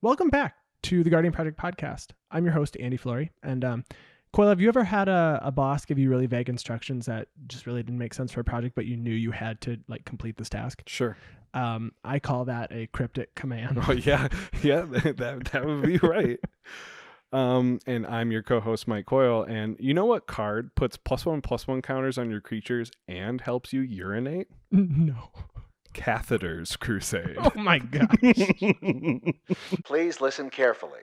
Welcome back to the Guardian Project podcast. I'm your host, Andy Flory. And Coyle, have you ever had a boss give you really vague instructions that just really didn't make sense for a project, but you knew you had to complete this task? Sure. I call that a cryptic command. Oh yeah, that would be right. And I'm your co-host Mike Coyle. And you know what card puts +1/+1 counters on your creatures and helps you urinate? No. Catheters Crusade. Oh my gosh. Please listen carefully.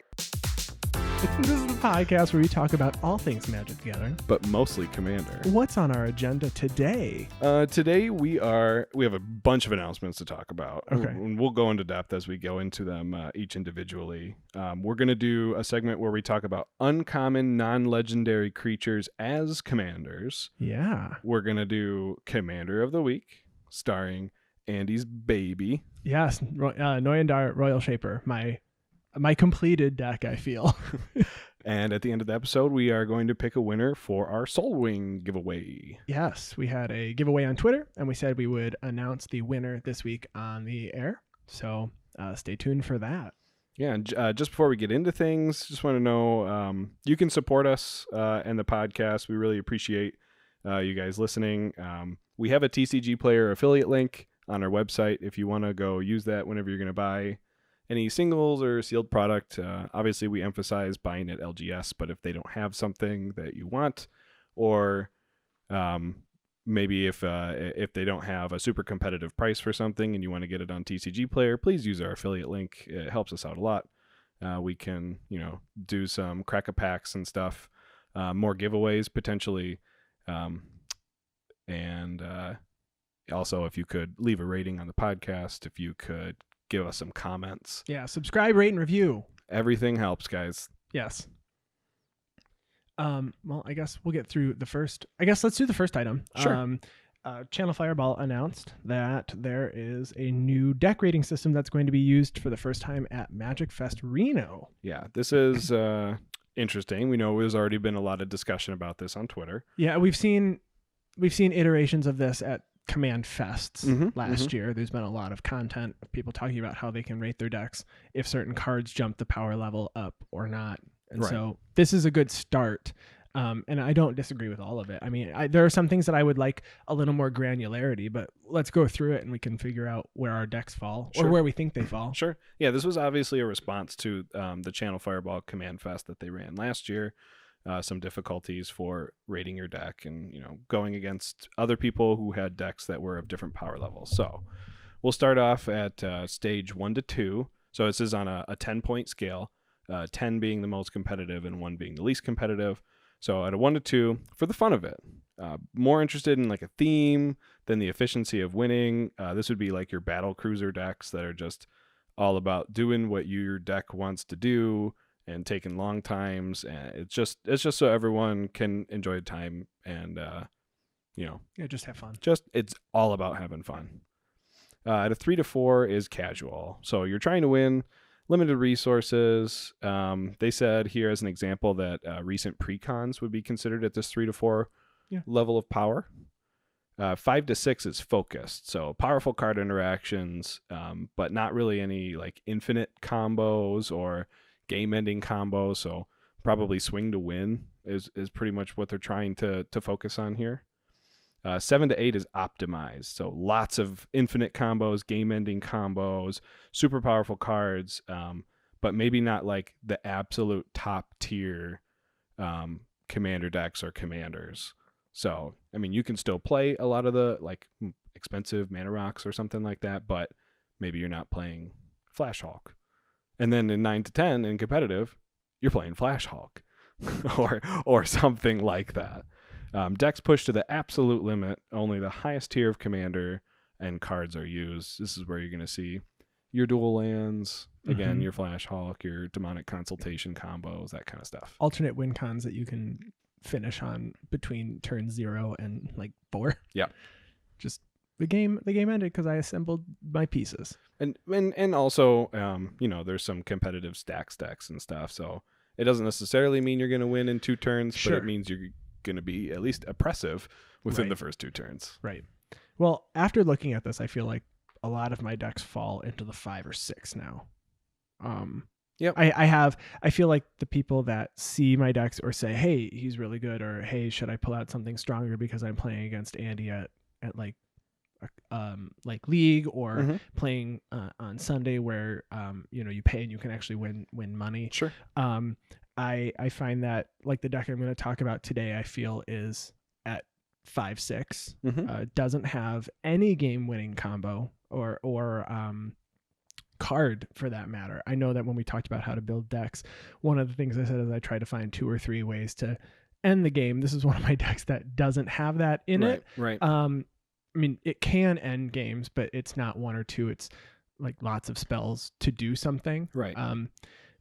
This is the podcast where we talk about all things Magic the Gathering. But mostly Commander. What's on our agenda today? Today we have a bunch of announcements to talk about. Okay. And we'll go into depth as we go into them each individually. We're going to do a segment where we talk about uncommon, non-legendary creatures as commanders. Yeah. We're going to do Commander of the Week, starring Andy's baby. Yes. Noyandar Royal Shaper. My completed deck, I feel. And at the end of the episode, we are going to pick a winner for our Soul Wing giveaway. Yes, we had a giveaway on Twitter, and we said we would announce the winner this week on the air. So stay tuned for that. Yeah, and just before we get into things, just want to know you can support us and the podcast. We really appreciate you guys listening. We have a TCG Player affiliate link on our website if you want to go use that whenever you're going to buy any singles or sealed product. Obviously, we emphasize buying at LGS, but if they don't have something that you want, or maybe if they don't have a super competitive price for something and you want to get it on TCG Player, please use our affiliate link. It helps us out a lot. We can, do some crack-a-packs and stuff, more giveaways potentially, and also if you could leave a rating on the podcast, if you could give us some comments. Yeah, subscribe, rate, and review. Everything helps, guys. Yes. Well, I guess we'll get through the first. I guess let's do the first item. Sure. Channel Fireball announced that there is a new deck rating system that's going to be used for the first time at Magic Fest Reno. Yeah, this is interesting. We know there's already been a lot of discussion about this on Twitter. Yeah, we've seen iterations of this at Command Fests last year. There's been a lot of content of people talking about how they can rate their decks if certain cards jump the power level up or not. And Right. So this is a good start. And I don't disagree with all of it. I mean, there are some things that I would like a little more granularity, but let's go through it and we can figure out where our decks fall or Sure. where we think they fall. Sure. Yeah, this was obviously a response to the Channel Fireball Command Fest that they ran last year. Some difficulties for rating your deck and, going against other people who had decks that were of different power levels. So we'll start off at stage 1 to 2. So this is on a 10-point scale, 10 being the most competitive and 1 being the least competitive. So at a 1 to 2, for the fun of it, more interested in like a theme than the efficiency of winning. This would be like your battle cruiser decks that are just all about doing what your deck wants to do and taking long times, and it's just so everyone can enjoy time and Yeah, just have fun. it's all about having fun. At a 3 to 4 is casual, so you're trying to win, limited resources. They said here as an example that recent precons would be considered at this 3 to 4 level of power. 5 to 6 is focused, so powerful card interactions, but not really any like infinite combos or game-ending combos. So probably swing to win is pretty much what they're trying to focus on here. 7 to 8 is optimized, so lots of infinite combos, game-ending combos, super powerful cards, but maybe not like the absolute top tier commander decks or commanders. So I mean, you can still play a lot of the like expensive mana rocks or something like that, but maybe you're not playing Flash Hulk. And then in 9 to 10 in competitive, you're playing Flash Hulk or something like that. Decks push to the absolute limit. Only the highest tier of commander and cards are used. This is where you're going to see your dual lands, again, your Flash Hulk, your Demonic Consultation combos, that kind of stuff. Alternate win cons that you can finish on between turn 0 and like 4. Yeah. Just the game ended because I assembled my pieces. And also, there's some competitive stacks and stuff. So it doesn't necessarily mean you're going to win in 2 turns, Sure. but it means you're going to be at least oppressive within the first 2 turns. Right. Well, after looking at this, I feel like a lot of my decks fall into the 5 or 6 now. Yep. I feel like the people that see my decks or say, hey, he's really good, or hey, should I pull out something stronger because I'm playing against Andy at like league, or playing on Sunday where you pay and you can actually win money. Sure. I find that like the deck I'm going to talk about today, I feel is at 5-6, doesn't have any game winning combo or card for that matter. I know that when we talked about how to build decks, one of the things I said is I try to find 2 or 3 ways to end the game. This is one of my decks that doesn't have that in it. Right. I mean, it can end games, but it's not 1 or 2. It's like lots of spells to do something. Right.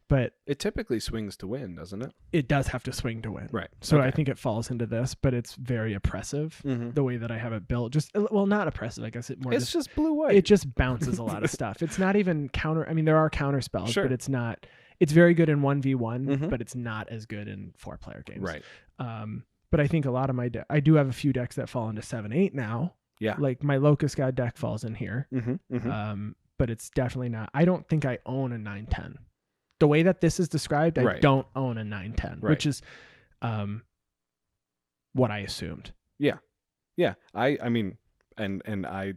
But it typically swings to win, doesn't it? It does have to swing to win. Right. So I think it falls into this, but it's very oppressive the way that I have it built. Just, well, not oppressive. I guess it's just blue-white. It just bounces a lot of stuff. It's not even counter. I mean, there are counter spells, sure. but it's not. It's very good in 1v1, but it's not as good in 4-player games. Right. But I think a lot of I do have a few decks that fall into 7-8 now. Yeah. Like my Locust God deck falls in here. But it's definitely not. I don't think I own a 9-10. The way that this is described, I don't own a 9-10, which is what I assumed. Yeah. Yeah. I mean, and I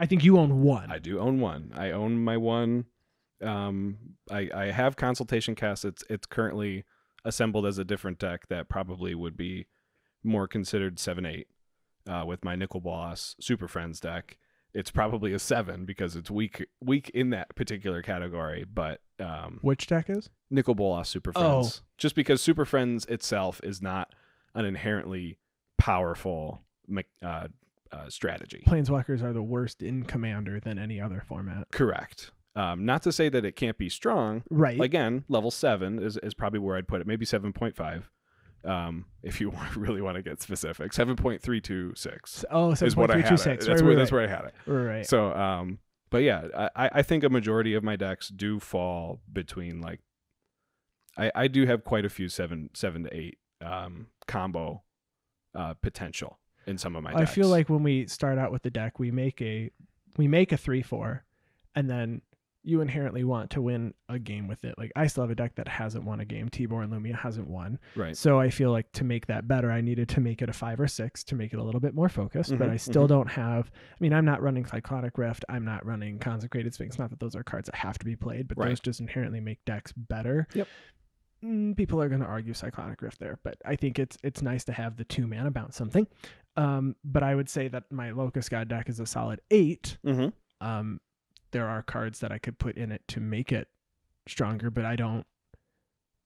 think you own 1. I do own 1. I own my 1. I have Consultation Cast. It's currently assembled as a different deck that probably would be more considered 7-8 with my Nicol Bolas Super Friends deck. It's probably a 7 because it's weak in that particular category. But which deck is Nicol Bolas Super Friends? Just because Super Friends itself is not an inherently powerful strategy. Planeswalkers are the worst in Commander than any other format. Correct. Not to say that it can't be strong. Right. Again, level 7 is probably where I'd put it. Maybe 7.5. If you really want to get specific, 7.326. Oh, 7.326. Is what I had it. That's where I had it. Right. So, but yeah, I think a majority of my decks do fall between like, I do have quite a few 7 to 8 combo potential in some of my decks. I feel like when we start out with the deck, we make a 3-4, and then you inherently want to win a game with it. Like I still have a deck that hasn't won a game. Tibor and Lumia hasn't won. Right. So I feel like to make that better, I needed to make it a 5 or 6 to make it a little bit more focused. But I still don't have. I mean, I'm not running Cyclonic Rift. I'm not running Consecrated Sphinx. Not that those are cards that have to be played, but those just inherently make decks better. Yep. People are going to argue Cyclonic Rift there, but I think it's nice to have the 2 mana bounce something. But I would say that my Locust God deck is a solid 8. There are cards that I could put in it to make it stronger, but I don't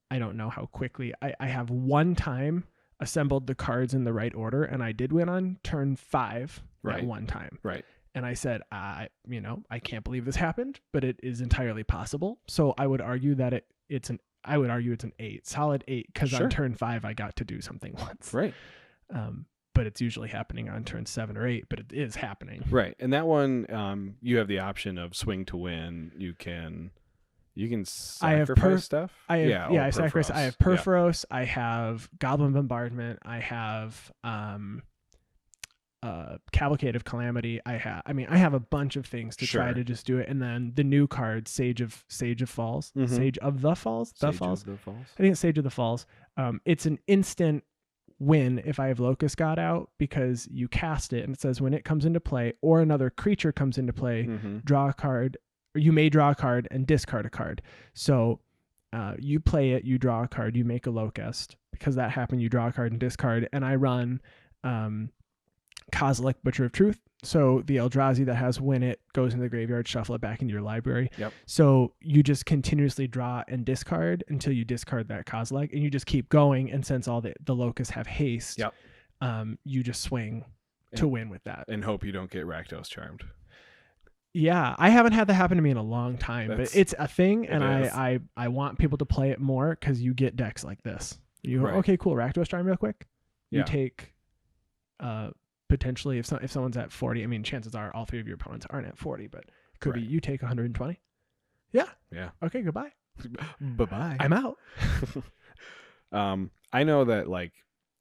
know how quickly. I have one time assembled the cards in the right order, and I did win on turn 5 at one time. Right. And I said, I can't believe this happened, but it is entirely possible. So I would argue that it's an 8, solid 8, because on turn 5 I got to do something once. Right. But it's usually happening on turn 7 or 8, but it is happening. Right. And that one, you have the option of swing to win. You can sacrifice stuff. I sacrifice. I have Purphoros. I have Goblin Bombardment. I have Cavalcade of Calamity. I have a bunch of things to try to just do it. And then the new card, Sage of Falls. Sage of the Falls. I think it's Sage of the Falls. It's an instant win if I have Locust God out, because you cast it and it says when it comes into play or another creature comes into play, draw a card, or you may draw a card and discard a card. So you play it, you draw a card, you make a Locust. Because that happened, you draw a card and discard. And I run Kozilek, Butcher of Truth. So the Eldrazi that has win it goes in the graveyard, shuffle it back into your library. Yep. So you just continuously draw and discard until you discard that Kozilek, and you just keep going. And since all the locusts have haste, you just swing to win with that. And hope you don't get Rakdos Charmed. Yeah, I haven't had that happen to me in a long time, but it's a thing, and I want people to play it more, because you get decks like this. You go, okay, cool, Rakdos Charm real quick. You take potentially, if someone's at 40, I mean, chances are all 3 of your opponents aren't at 40, but it could be you take 120. Yeah. Okay, goodbye. Bye-bye. I'm out. I know that like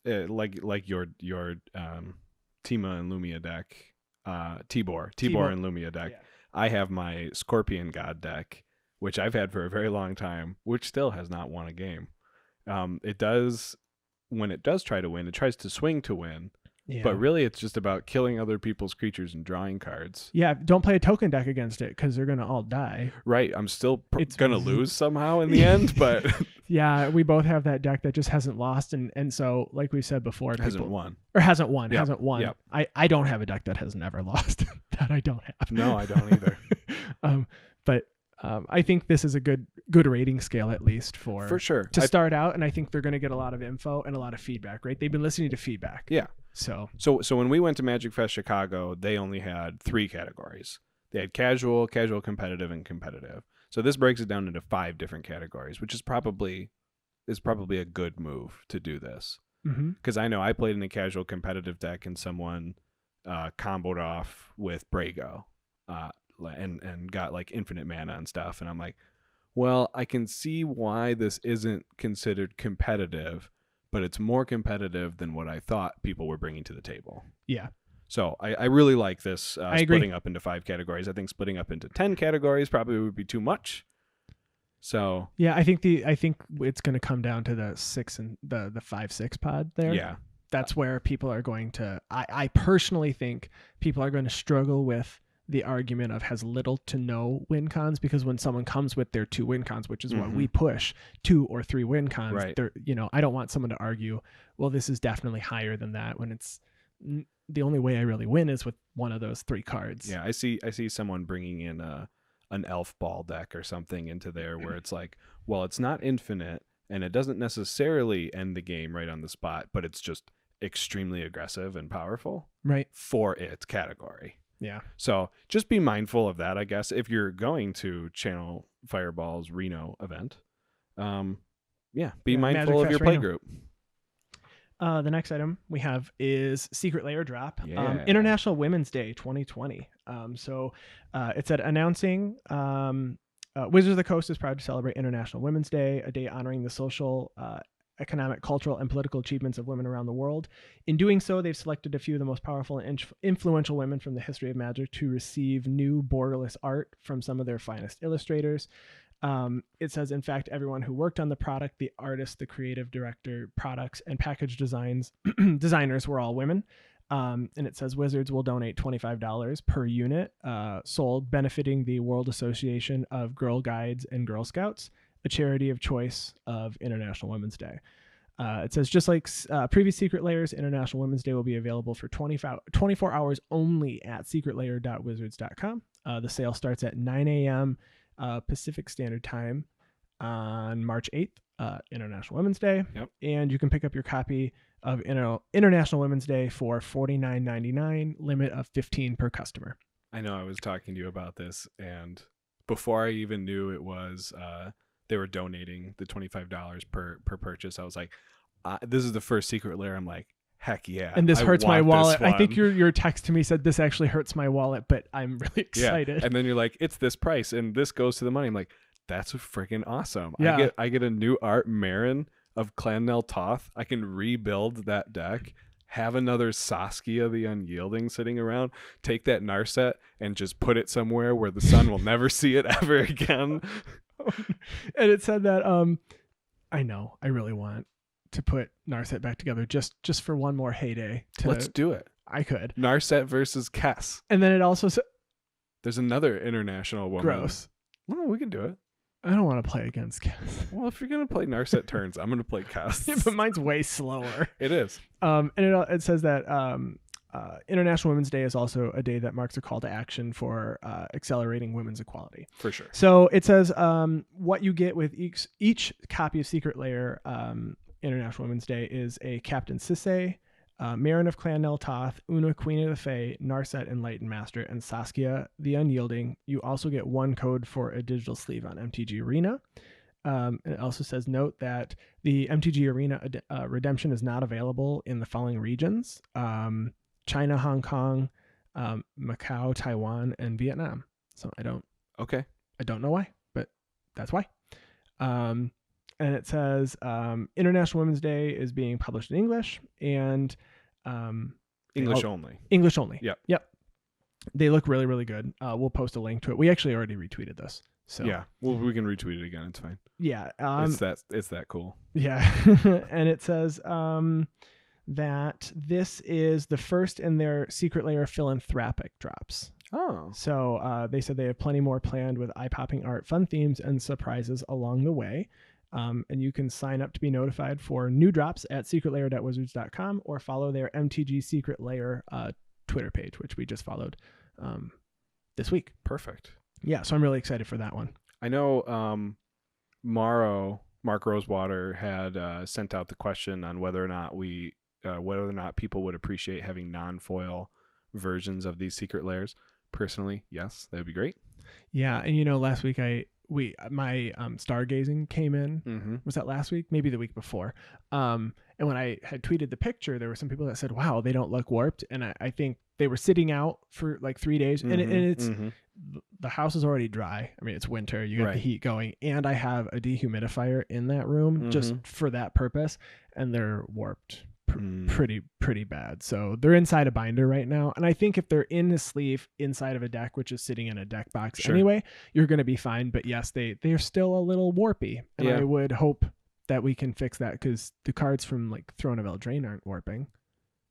your Tima and Lumia deck, Tibor and Lumia deck. Yeah. I have my Scorpion God deck, which I've had for a very long time, which still has not won a game. It does, when it does try to win, it tries to swing to win. Yeah. But really, it's just about killing other people's creatures and drawing cards. Yeah, don't play a token deck against it because they're going to all die. Right. I'm still going to lose somehow in the end, but... Yeah, we both have that deck that just hasn't lost. And so, like we said before... Hasn't won. Or hasn't won. Yep. Hasn't won. Yep. I don't have a deck that has never lost. That I don't have. No, I don't either. But I think this is a good rating scale, at least, for sure. To start out, and I think they're going to get a lot of info and a lot of feedback, right? They've been listening to feedback. Yeah. So when we went to Magic Fest Chicago, they only had 3 categories. They had casual, competitive, and competitive. So this breaks it down into 5 different categories, which is probably a good move to do this. Because I know I played in a casual competitive deck and someone comboed off with Brago and got like infinite mana and stuff. And I'm like, well, I can see why this isn't considered competitive, but it's more competitive than what I thought people were bringing to the table. Yeah. So I really like this splitting agree. up into 5 categories. I think splitting up into 10 categories probably would be too much. So yeah, I think it's going to come down to the 6 and the 5-6 pod there. Yeah. That's where people are going to, I personally think people are going to struggle with the argument of has little to no win cons, because when someone comes with their 2 win cons, which is what we push, 2 or 3 win cons, right. I don't want someone to argue, well, this is definitely higher than that, when it's the only way I really win is with one of those 3 cards. Yeah, I see someone bringing in an elf ball deck or something into there where it's like, well, it's not infinite and it doesn't necessarily end the game right on the spot, but it's just extremely aggressive and powerful, right, for its category. Yeah. So just be mindful of that, I guess, if you're going to Channel Fireball's Reno event. Be mindful of your play group. The next item we have is Secret Lair drop. Yeah. International Women's Day 2020. It said announcing Wizards of the Coast is proud to celebrate International Women's Day, a day honoring the social, economic, cultural, and political achievements of women around the world. In doing so, they've selected a few of the most powerful and influential women from the history of Magic to receive new borderless art from some of their finest illustrators. It says, in fact, everyone who worked on the product, the artist, the creative director, products, and package designers were all women. And it says Wizards will donate $25 per unit sold, benefiting the World Association of Girl Guides and Girl Scouts, a charity of choice of International Women's Day. It says, just like previous Secret Lairs, International Women's Day will be available for 24 hours only at secretlair.wizards.com. The sale starts at 9 a.m. Pacific Standard Time on March 8th, International Women's Day. Yep. And you can pick up your copy of International Women's Day for $49.99, limit of 15 per customer. I know I was talking to you about this, and before I even knew it was they were donating the $25 per purchase, I was like, this is the first Secret Lair. I'm like, heck yeah. And this hurts my wallet. I think your text to me said this actually hurts my wallet, but I'm really excited. Yeah. And then you're like, it's this price and this goes to the money. I'm like, that's freaking awesome. Yeah. I get a new art Marin of Clan Nel Toth. I can rebuild that deck, have another Saskia the Unyielding sitting around, take that Narset and just put it somewhere where the sun will never see it ever again. And it said that I know I really want to put Narset back together just for one more heyday. Let's do it. I could. Narset versus Kess. And then it also said, there's another international woman. Gross. No, we can do it. I don't want to play against Kess. Well, if you're gonna play Narset turns, I'm gonna play Kess. Yeah, but mine's way slower. It is. And it says that International Women's Day is also a day that marks a call to action for accelerating women's equality. For sure. So it says what you get with each copy of Secret Lair International Women's Day is a Captain Sisay, Marin of Clan Nel Toth, Una Queen of the Fae, Narset Enlightened Master, and Saskia the Unyielding. You also get 1 code for a digital sleeve on MTG Arena. And it also says, note that the MTG Arena redemption is not available in the following regions: China, Hong Kong, Macau, Taiwan, and Vietnam. So I don't know why, but that's why. And it says International Women's Day is being published in English and English only. English only. Yep. They look really, really good. We'll post a link to it. We actually already retweeted this. So yeah, well, we can retweet it again. It's fine. yeah, It's that cool. Yeah, and it says that this is the first in their Secret Lair philanthropic drops. Oh, So they said they have plenty more planned with eye-popping art, fun themes, and surprises along the way. And you can sign up to be notified for new drops at secretlair.wizards.com or follow their MTG Secret Lair Twitter page, which we just followed this week. perfect. Yeah, so I'm really excited for that one. I know Mark Rosewater had sent out the question on whether or not people would appreciate having non-foil versions of these secret lairs. Personally, yes, that would be great. Yeah, and last week my stargazing came in. Mm-hmm. Was that last week? Maybe the week before. And when I had tweeted the picture, there were some people that said, "Wow, they don't look warped." And I think they were sitting out for like 3 days, and it's the house is already dry. I mean, it's winter. You got the heat going, and I have a dehumidifier in that room just for that purpose, and they're warped pretty bad. So they're inside a binder right now, and I think if they're in a sleeve inside of a deck, which is sitting in a deck box anyway, you're going to be fine. But yes, they're still a little warpy, and I would hope that we can fix that because the cards from like Throne of Eldraine aren't warping.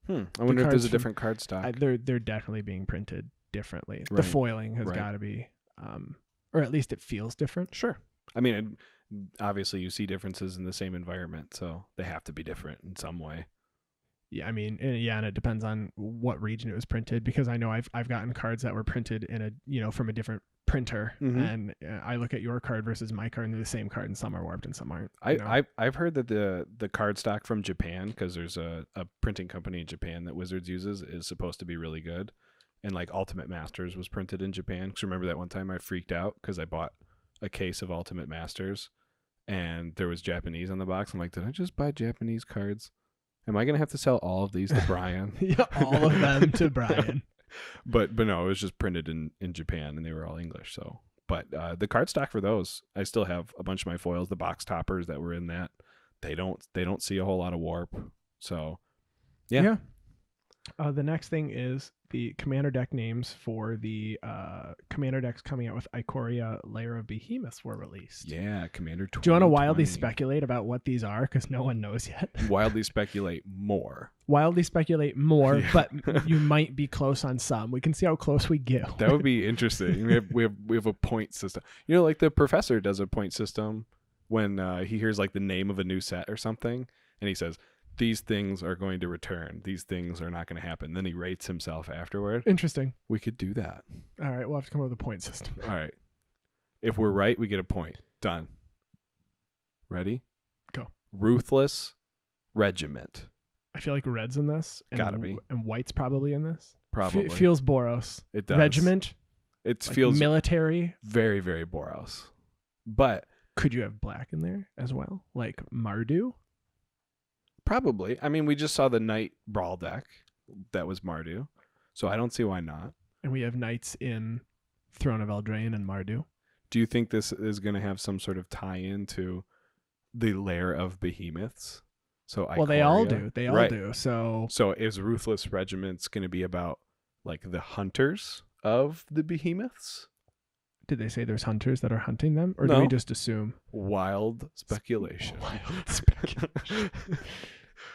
I wonder if there's a different card stock. They're definitely being printed differently. The foiling has got to be, or at least it feels different. Sure. I mean, obviously you see differences in the same environment, so they have to be different in some way. Yeah, I mean, and it depends on what region it was printed, because I know I've gotten cards that were printed in from a different printer, and I look at your card versus my card, and they're the same card, and some are warped and some aren't. I've heard that the card stock from Japan, because there's a printing company in Japan that Wizards uses, is supposed to be really good, and like Ultimate Masters was printed in Japan. Because remember that one time I freaked out because I bought a case of Ultimate Masters, and there was Japanese on the box. I'm like, did I just buy Japanese cards? Am I going to have to sell all of these to Brian? Yeah, all of them to Brian. But no, it was just printed in Japan, and they were all English. So, but the card stock for those, I still have a bunch of my foils, the box toppers that were in that. They don't see a whole lot of warp. So, yeah. The next thing is the commander deck names for the commander decks coming out with Ikoria Lair of Behemoths were released. Yeah, Commander 2020. Do you want to wildly speculate about what these are? Because no one knows yet. Wildly speculate more. But you might be close on some. We can see how close we get. That would be interesting. We have a point system. Like the professor does a point system when he hears like the name of a new set or something, and he says, these things are going to return. These things are not going to happen. Then he rates himself afterward. Interesting. We could do that. All right. We'll have to come up with a point system. All right. If we're right, we get a point. Done. Ready? Go. Ruthless Regiment. I feel like red's in this. Gotta be. And white's probably in this. Probably. It feels Boros. It does. Regiment. It like feels military. very, very Boros. But could you have black in there as well? Like Mardu? Probably. I mean, we just saw the Knight Brawl deck. That was Mardu. So I don't see why not. And we have knights in Throne of Eldraine and Mardu. Do you think this is going to have some sort of tie-in to the Lair of Behemoths? So well, they all do. They all do. So is Ruthless Regiments going to be about like the hunters of the Behemoths? Did they say there's hunters that are hunting them, or do we just assume? Wild speculation.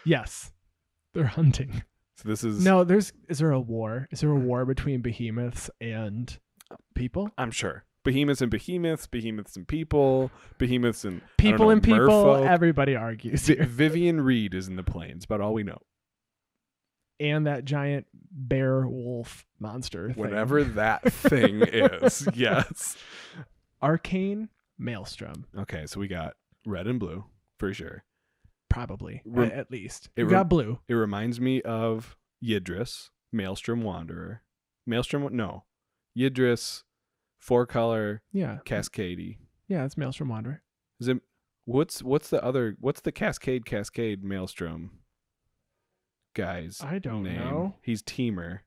Yes, they're hunting. So this is Is there a war? Is there a war between behemoths and people? I'm sure. Behemoths and behemoths, behemoths and people, behemoths and people and people. Merfolk. Everybody argues. Vivian Reed is in the plains, about all we know. And that giant bear wolf monster thing. Whatever that thing is. Yes. Arcane Maelstrom. Okay, so we got red and blue for sure. Probably, at least. We It got blue. It reminds me of Yidris, Maelstrom Wanderer. Yidris, 4-color, Cascade. Yeah, it's Maelstrom Wanderer. Is it? What's the Cascade Maelstrom guy's I don't name? know. He's Teamer.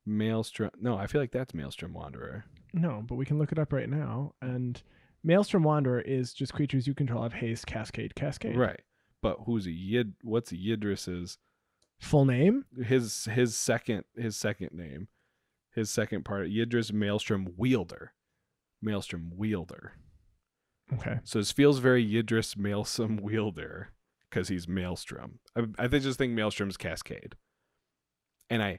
Maelstrom. No, I feel like that's Maelstrom Wanderer. No, but we can look it up right now. And Maelstrom Wanderer is just creatures you control have haste, Cascade. Right. But what's Yidris's full name? His second name. His second part, Yidris Maelstrom Wielder. Maelstrom Wielder. Okay. So this feels very Yidris Maelstrom Wielder because he's Maelstrom. Just think Maelstrom's Cascade. And I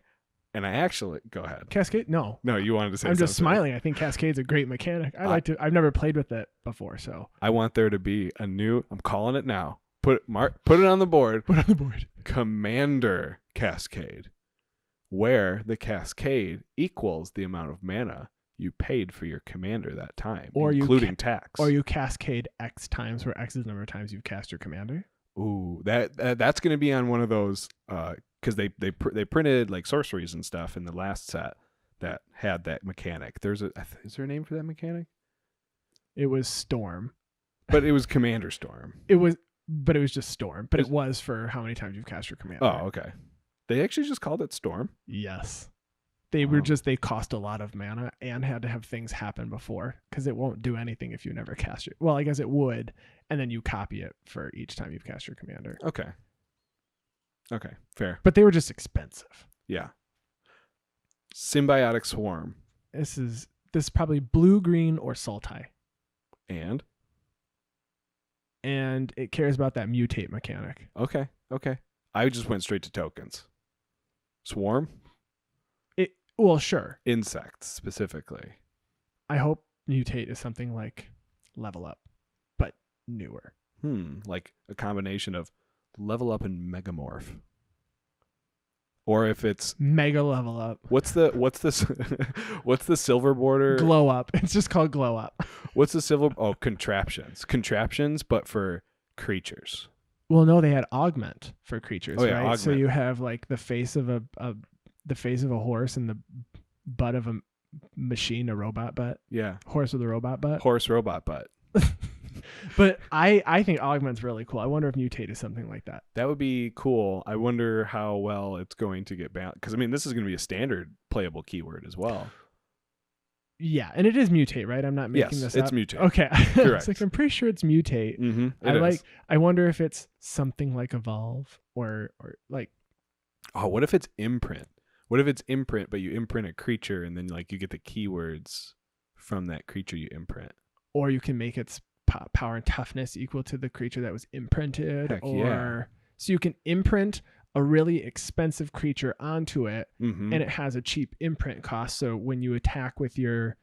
actually go ahead. Cascade? No. No, you wanted to say I'm something. just smiling. I think Cascade's a great mechanic. I've never played with it before, so I want there to be a new, I'm calling it now. Put it on the board. Put it on the board. Commander Cascade, where the Cascade equals the amount of mana you paid for your commander that time, or including tax. Or you cascade X times, where X is the number of times you've cast your commander. Ooh, that's going to be on one of those because they printed like sorceries and stuff in the last set that had that mechanic. Is there a name for that mechanic? It was Storm, but it was Commander Storm. But it was just Storm. But it was for how many times you've cast your commander. Oh, okay. They actually just called it Storm? Yes. They cost a lot of mana and had to have things happen before, because it won't do anything if you never cast it. Well, I guess it would, and then you copy it for each time you've cast your commander. Okay, fair. But they were just expensive. Yeah. Symbiotic Swarm. This is probably blue, green, or Sultai. And it cares about that mutate mechanic. Okay. I just went straight to tokens. Swarm? Well, sure. Insects, specifically. I hope mutate is something like level up, but newer. Like a combination of level up and megamorph. Or if it's mega level up. What's the silver border? Glow up. It's just called glow up. What's the silver? Oh, contraptions, but for creatures. Well, no, they had augment for creatures, right? Augment. So you have like the face of a horse and the butt of a machine, a robot butt. Yeah. Horse with a robot butt. Horse robot butt. But I think augment's really cool. I wonder if mutate is something like that. That would be cool. I wonder how well it's going to get balanced. Because, I mean, this is going to be a standard playable keyword as well. Yeah, and it is mutate, right? I'm not making this up. Yes, it's mutate. Okay. Correct. It's I'm pretty sure it's mutate. Mm-hmm. I wonder if it's something like evolve or like. Oh, what if it's imprint? What if it's imprint, but you imprint a creature and then like you get the keywords from that creature you imprint? Or you can make its power and toughness equal to the creature that was imprinted. Heck yeah. So you can imprint a really expensive creature onto it, and it has a cheap imprint cost. So when you attack with your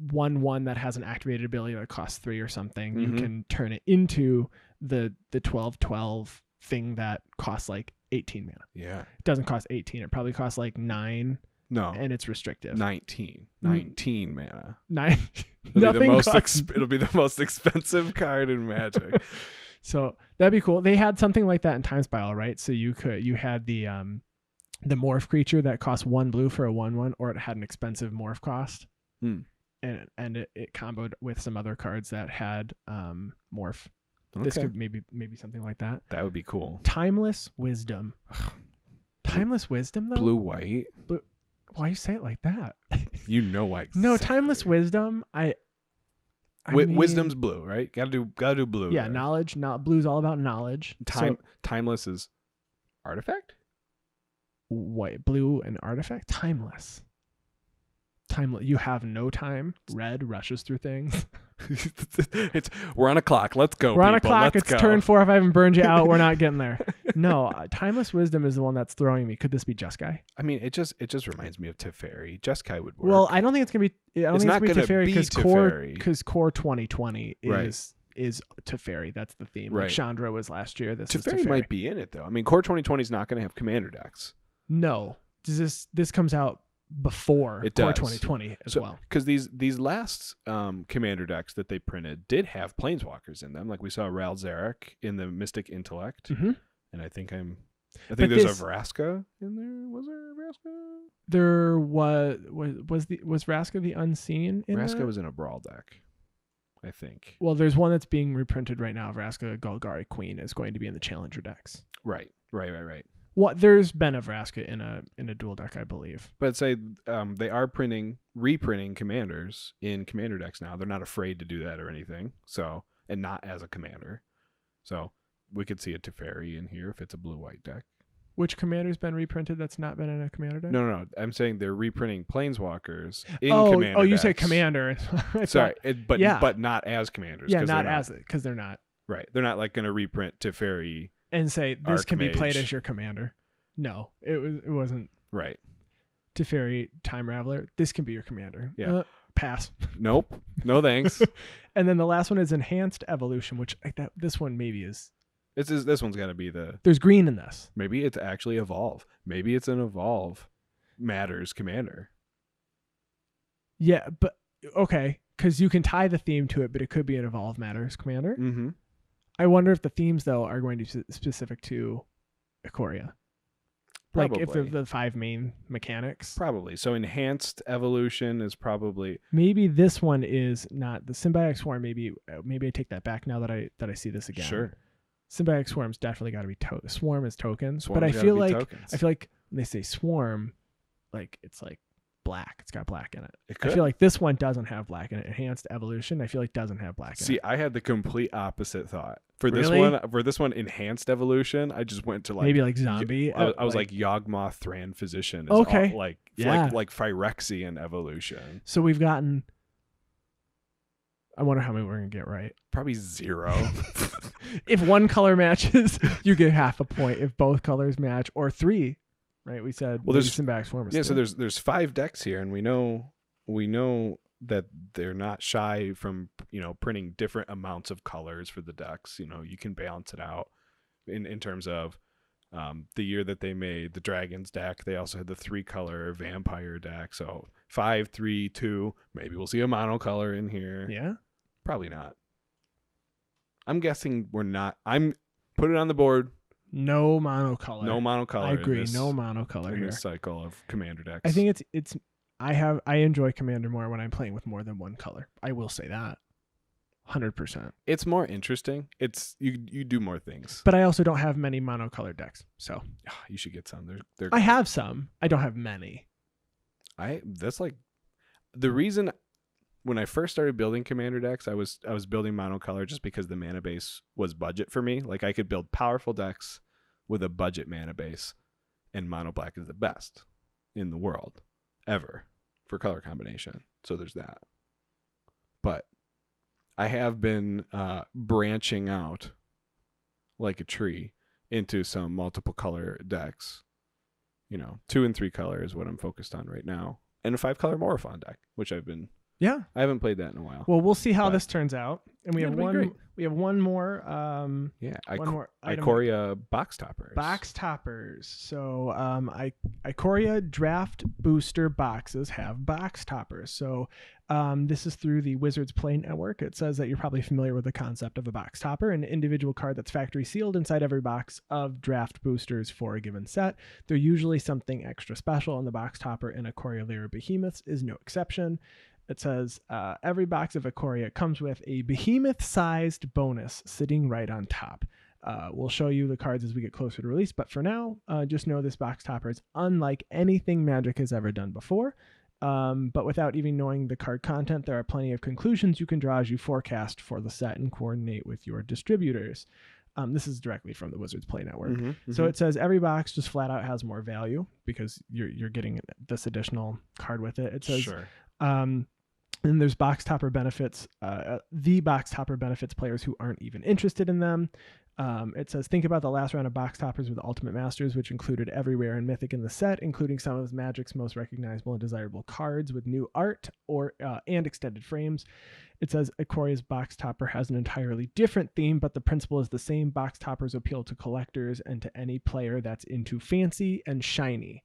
1/1 that has an activated ability that costs 3 or something, you can turn it into the 12/12 thing that costs like 18 mana. Yeah. It doesn't cost 18. It probably costs like 9. No. And it's restrictive. 19 mana. 9. It'll be the most expensive card in Magic. So that'd be cool. They had something like that in Time Spiral, right? So you had the morph creature that cost 1 blue for a 1/1, or it had an expensive morph cost. And it comboed with some other cards that had morph. Okay. This could maybe something like that. That would be cool. Timeless Wisdom. Timeless Wisdom though? Blue-white. Why you say it like that? You know why. Exactly. No, Timeless Wisdom. I mean, Wisdom's blue, right? Gotta do blue. Yeah, there. knowledge. Blue's all about knowledge. Timeless is artifact. White, blue, and artifact. Timeless. You have no time. Red rushes through things. We're on a clock. Let's go. We're on a clock. It's turn 4. If I haven't burned you out, we're not getting there. No, Timeless Wisdom is the one that's throwing me. Could this be Jeskai? I mean, it just reminds me of Teferi. Jeskai would work. Well, I don't think it's gonna be. It's not gonna be Teferi because Core 2020 is Teferi. That's the theme. Right. Like Chandra was last year. Teferi might be in it though. I mean, Core 2020 is not going to have commander decks. No, this comes out before Core 2020 as well. Because these last commander decks that they printed did have planeswalkers in them. Like we saw Ral Zarek in the Mystic Intellect, and I think there's a Vraska in there. Was there a Vraska? There was Vraska the Unseen in Vraska that? was in a Brawl deck, I think. Well, there's one that's being reprinted right now. Vraska Golgari Queen is going to be in the Challenger decks. Right. Well, there's been a Vraska in a dual deck, I believe. But say they are reprinting commanders in commander decks now. They're not afraid to do that or anything. So, and not as a commander. So we could see a Teferi in here if it's a blue-white deck. Which commander's been reprinted that's not been in a commander deck? No. I'm saying they're reprinting Planeswalkers in Oh, commander you decks. say commander. Sorry, but yeah. but not as commanders. Yeah, not as it, because they're not. Right. They're not like going to reprint Teferi and say this can be played Archmage. as your commander. No, it wasn't right. Teferi Time Raveler. This can be your commander. Yeah. Pass. Nope. No thanks. And then the last one is Enhanced Evolution, which this one maybe is. This one's got to be There's green in this. Maybe it's actually Evolve. Maybe it's an Evolve Matters commander. Yeah, but okay, because you can tie the theme to it, but it could be an Evolve Matters commander. Mm-hmm. I wonder if the themes though are going to be specific to Ikoria. Like if they're the 5 main mechanics. Probably. So Enhanced Evolution is probably. Maybe this one is not the Symbiotic Swarm. Maybe I take that back now that I see this again. Sure. Symbiotic Swarm's definitely got to be Swarm is tokens, Swarm's but I feel like tokens. when they say Swarm, like it's like black. It's got black in it. It could. I feel like this one doesn't have black in it. Enhanced Evolution, I feel like doesn't have black in it. See, I had the complete opposite thought. For Really? this one, Enhanced Evolution, I just went to like maybe like zombie. I was like Yawgmoth Thran Physician. Is Okay. like Phyrexian Evolution. So we've gotten. I wonder how many we're gonna get right. Probably 0. If one color matches, you get half a point. If both colors match, or 3, right? We said well, there's Symbiotic Swarm. Yeah, so there's 5 decks here, and we know that they're not shy from printing different amounts of colors for the decks. You can balance it out in terms of the year that they made the Dragons deck. They also had the 3-color Vampire deck. So 5, 3, 2. Maybe we'll see a monocolor in here. Yeah, probably not. I'm guessing we're not. Put it on the board. No monocolor. No monocolor. I agree. No monocolor in here. this cycle of commander decks. I think it's. I enjoy commander more when I'm playing with more than one color. I will say that. 100%. It's more interesting. It's you do more things. But I also don't have many monocolor decks, so you should get some. They're I have some. I don't have many. That's like the reason when I first started building commander decks, I was building monocolor just because the mana base was budget for me. Like I could build powerful decks with a budget mana base, and mono black is the best in the world ever for color combination. So there's that. But I have been branching out like a tree into some multiple color decks. 2 and 3 color is what I'm focused on right now, and a 5-color Morophon deck, which I haven't played that in a while. Well, we'll see how this turns out, and we Yeah, have it'll be great. we have one more. One more item. Ikoria box toppers. Box toppers. So Ikoria draft booster boxes have box toppers. So this is through the Wizards Play Network. It says that you're probably familiar with the concept of a box topper, an individual card that's factory sealed inside every box of draft boosters for a given set. They're usually something extra special, and the box topper in Ikoria Lyra Behemoths is no exception. It says every box of Ikoria comes with a behemoth-sized bonus sitting right on top. We'll show you the cards as we get closer to release, but for now, just know this box topper is unlike anything Magic has ever done before. But without even knowing the card content, there are plenty of conclusions you can draw as you forecast for the set and coordinate with your distributors. This is directly from the Wizards Play Network. So it says every box just flat out has more value because you're getting this additional card with it. It says, sure. And there's box topper benefits. The box topper benefits players who aren't even interested in them. It says, think about the last round of box toppers with Ultimate Masters, which included every rare and mythic in the set, including some of Magic's most recognizable and desirable cards with new art and extended frames. It says Ikoria's box topper has an entirely different theme, but the principle is the same. Box toppers appeal to collectors and to any player that's into fancy and shiny.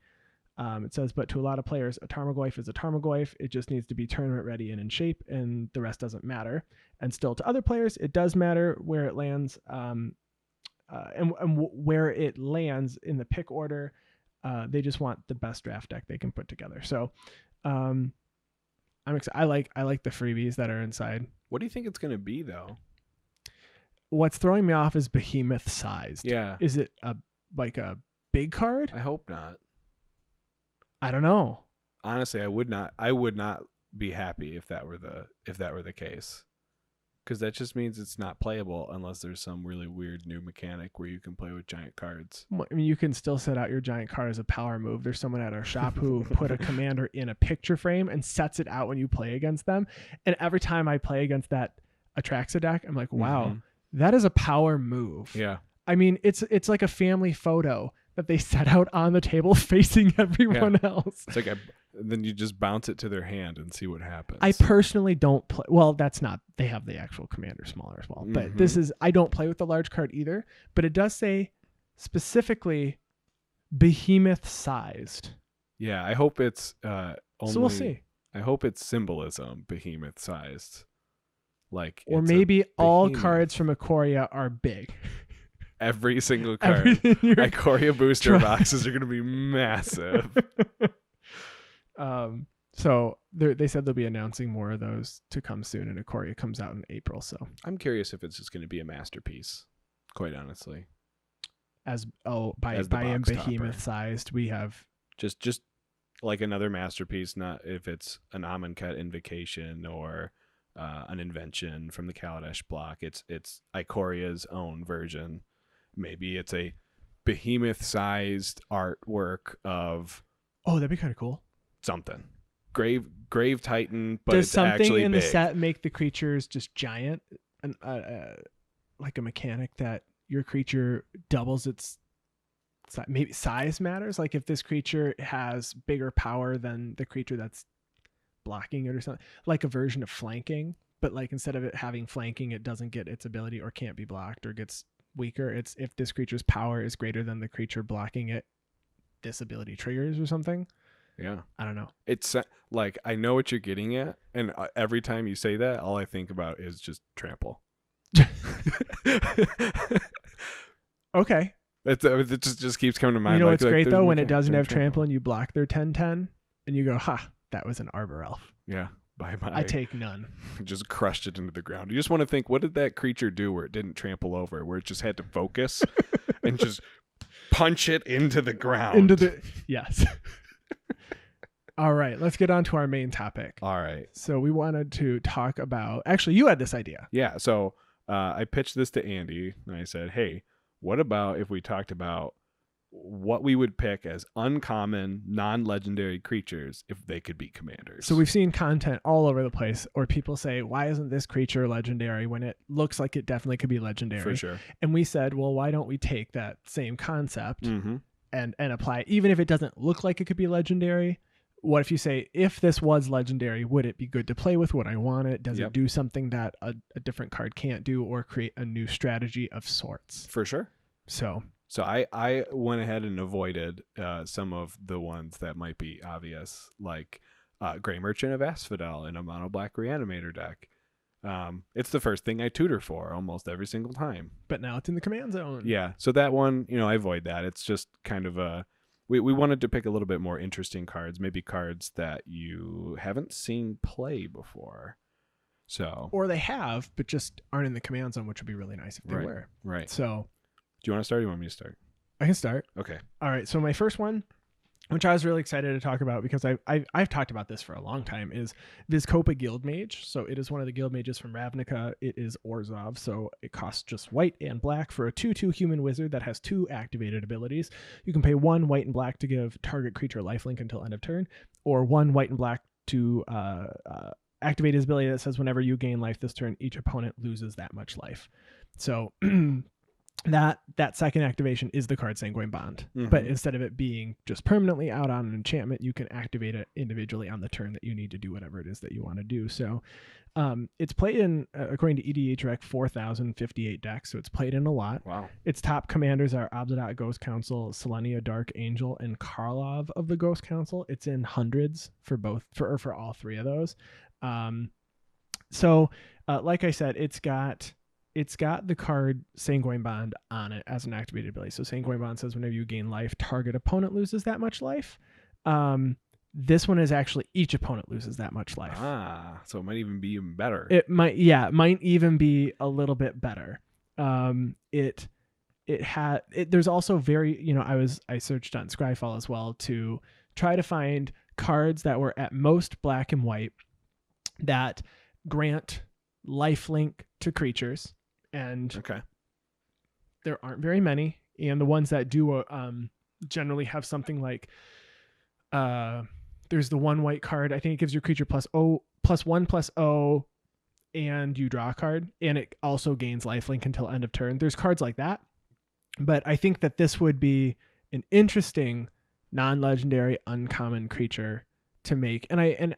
It says, but to a lot of players, a Tarmogoyf is a Tarmogoyf. It just needs to be tournament ready and in shape, and the rest doesn't matter. And still, to other players, it does matter where it lands, and where it lands in the pick order. They just want the best draft deck they can put together. So, I'm excited. I like the freebies that are inside. What do you think it's going to be, though? What's throwing me off is behemoth sized. Yeah. Is it a big card? I hope not. I don't know. Honestly, I would not be happy if that were the case. because that just means it's not playable unless there's some really weird new mechanic where you can play with giant cards. I mean, you can still set out your giant card as a power move. There's someone at our shop who put a commander in a picture frame and sets it out when you play against them. And every time I play against that Atraxa deck, I'm like, wow, that is a power move. Yeah. I mean, it's like a family photo that they set out on the table facing everyone else. It's like then you just bounce it to their hand and see what happens. I personally don't play. Well, that's not. They have the actual commander smaller as well. But this is. I don't play with the large card either. But it does say specifically behemoth sized. Yeah, I hope it's only. So we'll see. I hope it's symbolism behemoth sized. Like, or maybe all cards from Ikoria are big. Every single card. Ikoria booster boxes are going to be massive. So they said they'll be announcing more of those to come soon, and Ikoria comes out in April. So I'm curious if it's just going to be a masterpiece, quite honestly. By behemoth sized, we have just like another masterpiece. Not if it's an Amonkhet invocation or an invention from the Kaladesh block. It's Ikoria's own version. Maybe it's a behemoth-sized artwork of. Oh, that'd be kind of cool. Something. Grave Titan, but does it's something actually in big. the set make the creatures just giant, and like a mechanic that your creature doubles its maybe size matters? Like if this creature has bigger power than the creature that's blocking it or something, like a version of flanking, but like instead of it having flanking, it doesn't get its ability or can't be blocked or gets weaker. It's if this creature's power is greater than the creature blocking it, this ability triggers or something. Yeah. I don't know. It's like, I know what you're getting at. And every time you say that, all I think about is just trample. Okay. It just keeps coming to mind. You know what's great though? When it doesn't have trample and you block their 10/10 and you go, ha, that was an Arbor Elf. Yeah. Bye-bye. I take none. Just crushed it into the ground. You just want to think, what did that creature do where it didn't trample over, where it just had to focus and just punch it into the ground? Yes. All right, let's get on to our main topic. All right. So we wanted to talk about, actually, you had this idea. Yeah. So I pitched this to Andy and I said, hey, what about if we talked about what we would pick as uncommon, non-legendary creatures if they could be commanders? So we've seen content all over the place, or people say, why isn't this creature legendary when it looks like it definitely could be legendary? For sure. And we said, well, why don't we take that same concept and apply it, even if it doesn't look like it could be legendary? What if you say, if this was legendary, would it be good to play with? Would I want it? Does it do something that a different card can't do, or create a new strategy of sorts? For sure. So I went ahead and avoided some of the ones that might be obvious, like Grey Merchant of Asphodel in a mono black Reanimator deck. It's the first thing I tutor for almost every single time. But now it's in the command zone. Yeah, so that one, I avoid that. It's just kind of a... We wanted to pick a little bit more interesting cards, maybe cards that you haven't seen play before. So, or they have, but just aren't in the command zone, which would be really nice if they were. Right. So, do you want to start or do you want me to start? I can start. Okay. All right. So my first one, which I was really excited to talk about because I've talked about this for a long time, is Vizkopa Guildmage. So it is one of the guild mages from Ravnica. It is Orzhov, so it costs just white and black for a 2/2 human wizard that has 2 activated abilities. You can pay 1 white and black to give target creature lifelink until end of turn, or 1 white and black to activate his ability that says whenever you gain life this turn, each opponent loses that much life. So that second activation is the card Sanguine Bond, but instead of it being just permanently out on an enchantment, you can activate it individually on the turn that you need to do whatever it is that you want to do. So it's played in, according to EDHREC, 4,058 decks, so it's played in a lot. Wow. Its top commanders are Abzadat Ghost Council, Selenia Dark Angel, and Karlov of the Ghost Council. It's in hundreds for all 3 of those. So like I said, it's got the card Sanguine Bond on it as an activated ability. So Sanguine Bond says whenever you gain life, target opponent loses that much life. This one is actually each opponent loses that much life. So it might even be even better. It might even be a little bit better. There's also I searched on Scryfall as well to try to find cards that were at most black and white that grant lifelink to creatures, and Okay. there aren't very many. And the ones that do generally have something like there's the one white card. I think it gives your creature +1/+0, and you draw a card, and it also gains lifelink until end of turn. There's cards like that, but I think that this would be an interesting non-legendary uncommon creature to make. And I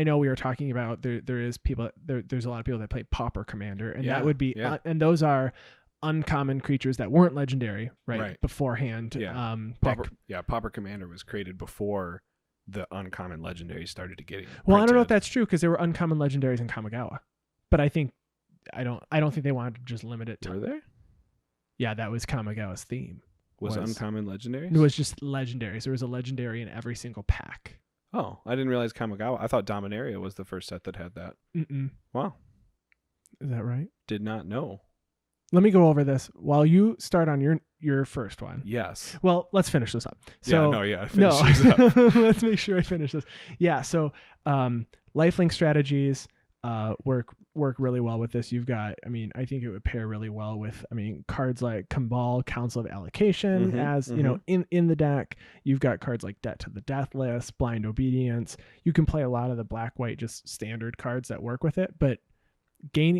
know we were talking about there's a lot of people that play Pauper Commander, and that would be and those are uncommon creatures that weren't legendary right. beforehand. Yeah. Pauper Commander was created before the uncommon legendary started to get Well, I don't know if that's true, because there were uncommon legendaries in Kamigawa, but I don't think they wanted to just limit it to. Were there? Yeah, that was Kamigawa's theme. Was uncommon legendaries? It was just legendaries. There was a legendary in every single pack. Oh, I didn't realize Kamigawa. I thought Dominaria was the first set that had that. Mm-mm. Wow. Is that right? Did not know. Let me go over this while you start on your first one. Yes. Well, let's finish this up. So, finish this up. Let's make sure I finish this. Yeah. So, lifelink strategies work really well with this. You've got, I think it would pair really well with, cards like Kambal, Council of Allocation, in the deck. You've got cards like Debt to the Deathless, Blind Obedience. You can play a lot of the black-white, just standard cards that work with it, but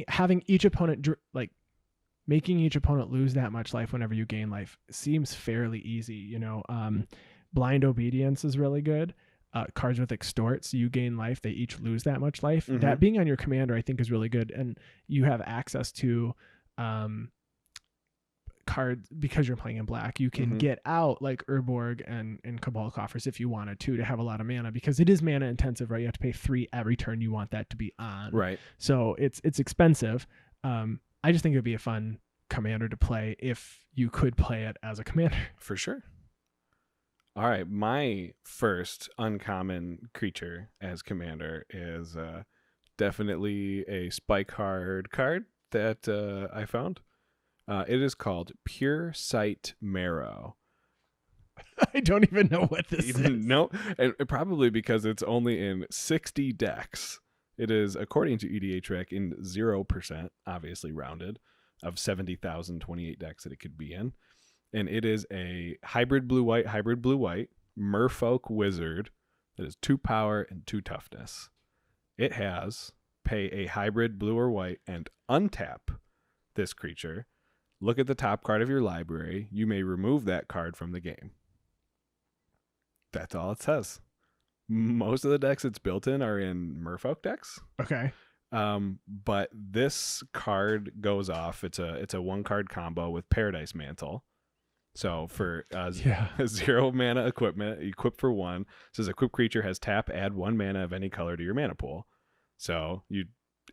having each opponent, making each opponent lose that much life whenever you gain life seems fairly easy. Blind Obedience is really good. Cards with Extort, so you gain life, they each lose that much life. Mm-hmm. That being on your commander, I think, is really good, and you have access to cards because you're playing in black. You can get out like Urborg and Cabal Coffers if you wanted to have a lot of mana, because it is mana intensive, right? You have to pay 3 every turn you want that to be on, right? So it's expensive. I just think it would be a fun commander to play if you could play it as a commander. For sure. All right, my first uncommon creature as commander is definitely a spike hard card that I found. It is called Pure Sight Marrow. I don't even know what this is. No, and probably because it's only in 60 decks. It is, according to EDHREC, in 0%, obviously rounded, of 70,028 decks that it could be in. And it is a hybrid blue-white, merfolk wizard that is 2 power and 2 toughness. It has pay a hybrid blue or white and untap this creature. Look at the top card of your library. You may remove that card from the game. That's all it says. Most of the decks it's built in are in merfolk decks. Okay. But this card goes off. It's a 1-card combo with Paradise Mantle. So for 0 mana equipment, equip for 1. It says equip creature has tap, add 1 mana of any color to your mana pool. So you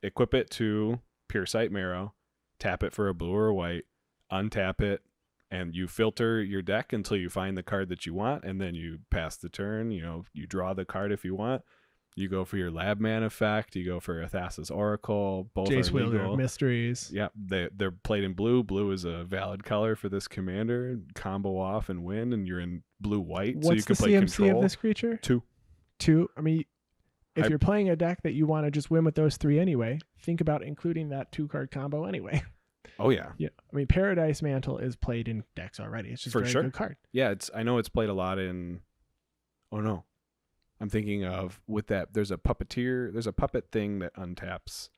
equip it to Pure Sight Marrow, tap it for a blue or a white, untap it, and you filter your deck until you find the card that you want, and then you pass the turn. You draw the card if you want. You go for your Lab Man effect. You go for Thassa's Oracle. Both Jace are Wielder legal. of Mysteries. Yep, they're played in blue. Blue is a valid color for this commander. Combo off and win, and you're in blue-white, so you can play What's the CMC control. of this creature? 2. 2? If you're playing a deck that you want to just win with those 3 anyway, think about including that 2-card combo anyway. Oh, yeah. Yeah. Paradise Mantle is played in decks already. It's just a very good card. Yeah, I know it's played a lot in... Oh, no. I'm thinking of, with that, there's a puppet thing that untaps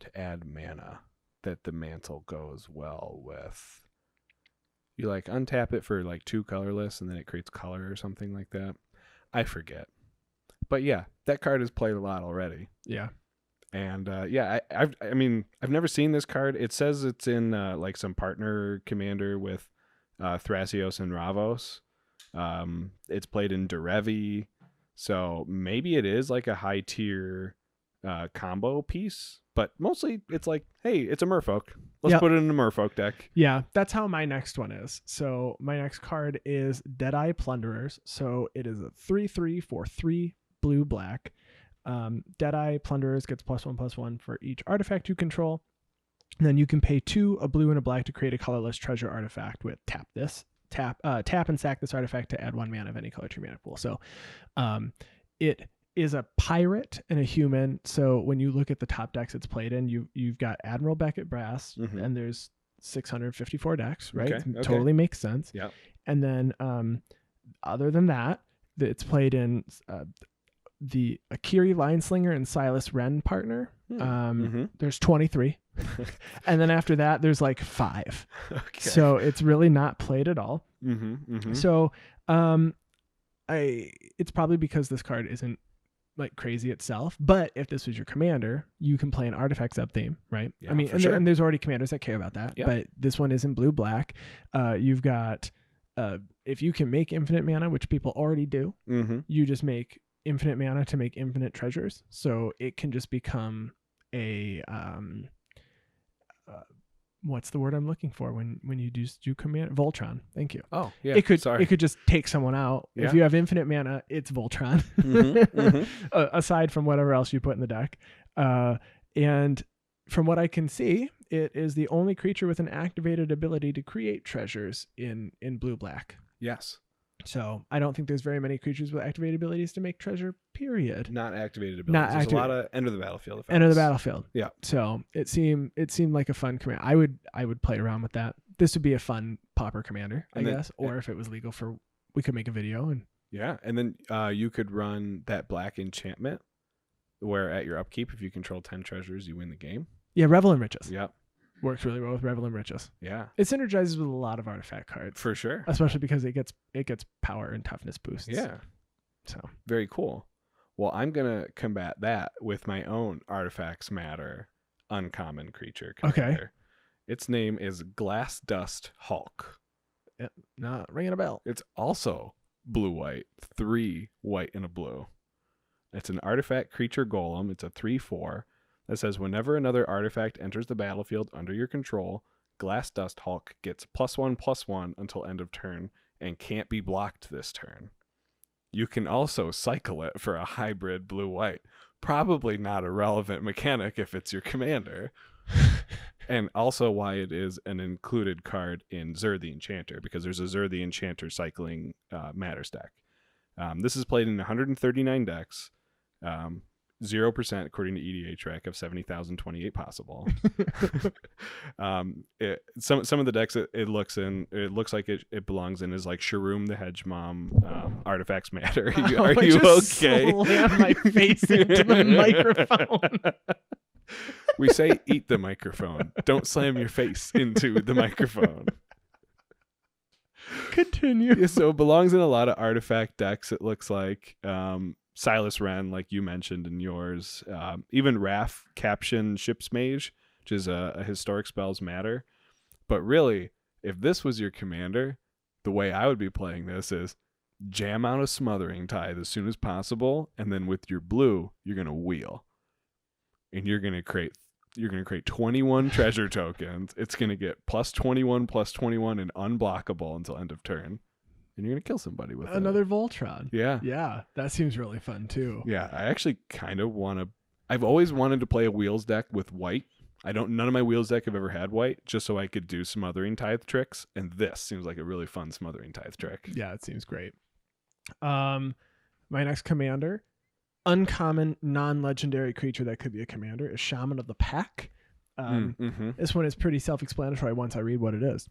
to add mana that the mantle goes well with. You untap it for 2 colorless, and then it creates color or something like that. I forget. But yeah, that card is played a lot already. Yeah. And I've never seen this card. It says it's in some partner commander with Thrasios and Ravos. It's played in Derevi, so maybe it is a high tier combo piece. But mostly it's hey, it's a merfolk. Let's put it in a merfolk deck. Yeah, that's how my next one is. So my next card is Deadeye Plunderers. So it is a 3/3 for 3 blue-black. Deadeye Plunderers gets +1/+1 for each artifact you control. And then you can pay 2, a blue and a black, to create a colorless treasure artifact with tap and sack this artifact to add 1 mana of any color to your mana pool. So it is a pirate and a human. So when you look at the top decks it's played in, you've got Admiral Beckett Brass, and there's 654 decks, right? Okay. Totally makes sense. Yeah. And then other than that, it's played in the Akiri Lineslinger and Silas Wren partner. There's 23. And then after that, there's like 5. Okay. So it's really not played at all. So it's probably because this card isn't like crazy itself, but if this was your commander, you can play an artifact sub theme, right? Yeah, I mean, and there's already commanders that care about that, but this one is in blue black. You've got if you can make infinite mana, which people already do, you just make infinite mana to make infinite treasures, so it can just become a what's the word I'm looking for when you do command? Voltron. Thank you. Oh, yeah. It could just take someone out. Yeah. If you have infinite mana, it's Voltron. Aside from whatever else you put in the deck. And from what I can see, it is the only creature with an activated ability to create treasures in blue black. Yes. So I don't think there's very many creatures with activated abilities to make treasure, period. Not activated abilities. There's a lot of end of the battlefield effects. End of the battlefield. Yeah. So it seemed like a fun command. I would play around with that. This would be a fun pauper commander, I guess. Or if it was legal we could make a video and yeah. And then you could run that black enchantment where at your upkeep, if you control 10 treasures, you win the game. Yeah, Revel in Riches. Yep. Works really well with Revel in Riches. Yeah. It synergizes with a lot of artifact cards. For sure. Especially because it gets power and toughness boosts. Yeah. So very cool. Well, I'm gonna combat that with my own Artifacts Matter uncommon creature commander. Okay. Its name is Glass Dust Hulk. Yep. Not ringing a bell. It's also blue-white, 3 white and a blue. It's an artifact creature golem. It's a 3/4. That says whenever another artifact enters the battlefield under your control, Glass Dust Hulk gets +1/+1 until end of turn and can't be blocked this turn. You can also cycle it for a hybrid blue-white. Probably not a relevant mechanic if it's your commander. And also why it is an included card in Zur the Enchanter, because there's a Zur the Enchanter cycling Matter stack. This is played in 139 decks. 0% according to EDHREC of 70,028 possible. Some of the decks it looks like it belongs in is like Sharoom the Hedge Mom, Artifacts Matter. Are you okay? Slam my face into the microphone. We say eat the microphone. Don't slam your face into the microphone. Continue. Yeah, so it belongs in a lot of artifact decks, it looks like. Silas Wren, like you mentioned in yours. Even Wrath Caption Ship's Mage, which is a historic spells matter. But really, if this was your commander, the way I would be playing this is jam out a Smothering Tithe as soon as possible, and then with your blue, you're gonna wheel. And you're gonna create 21 treasure tokens. It's gonna get +21/+21 and unblockable until end of turn. And you're going to kill somebody with another Voltron. Yeah. Yeah. That seems really fun too. Yeah. I actually kind of I've always wanted to play a Wheels deck with white. None of my Wheels deck have ever had white, just so I could do Smothering Tithe tricks. And this seems like a really fun Smothering Tithe trick. Yeah. It seems great. My next commander, uncommon non-legendary creature that could be a commander, is Shaman of the Pack. This one is pretty self-explanatory once I read what it is.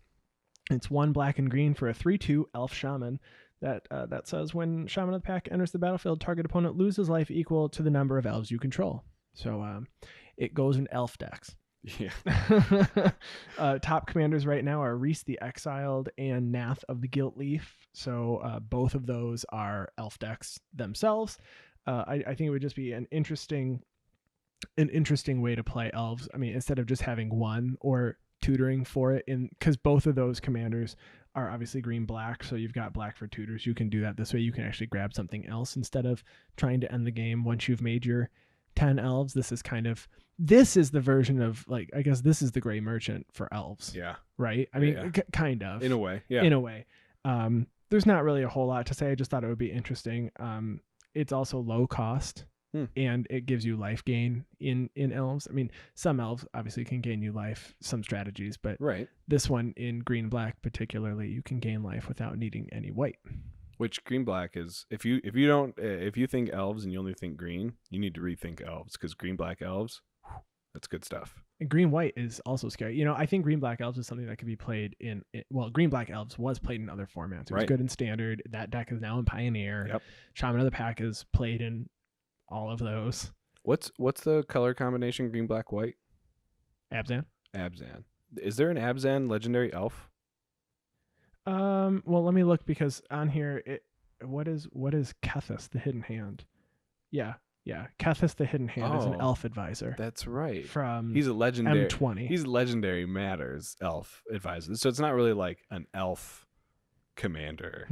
It's 1 black and green for a 3/2 elf shaman that says when Shaman of the Pack enters the battlefield, target opponent loses life equal to the number of elves you control. So it goes in elf decks. Yeah. Top commanders right now are Reese the Exiled and Nath of the Gilt Leaf. So both of those are elf decks themselves. I think it would just be an interesting way to play elves. I mean, instead of just having one or tutoring for it, because both of those commanders are obviously green black, so you've got black for tutors. You can do that this way. You can actually grab something else instead of trying to end the game once you've made your 10 elves. This is the version of, like, I guess this is the Gray Merchant for elves. Yeah. Right? I mean, kind of. In a way. Yeah. In a way. There's not really a whole lot to say. I just thought it would be interesting. It's also low cost. And it gives you life gain in elves. I mean, some elves obviously can gain you life, some strategies, but right. This one in green black particularly, you can gain life without needing any white. Which green black is, if you think elves and you only think green, you need to rethink elves, because green black elves, that's good stuff. And green white is also scary. You know, I think green black elves is something that could be played well, green black elves was played in other formats. It was good in standard. That deck is now in Pioneer. Yep. Shaman of the Pack is played in all of those. What's the color combination green black white? Abzan. Is there an Abzan legendary elf? Well, let me look, because on here what is Kethis, the Hidden Hand? Yeah. Kethis, the Hidden Hand is an elf advisor. That's right. He's a legendary M20. He's legendary matters elf advisor. So it's not really like an elf commander.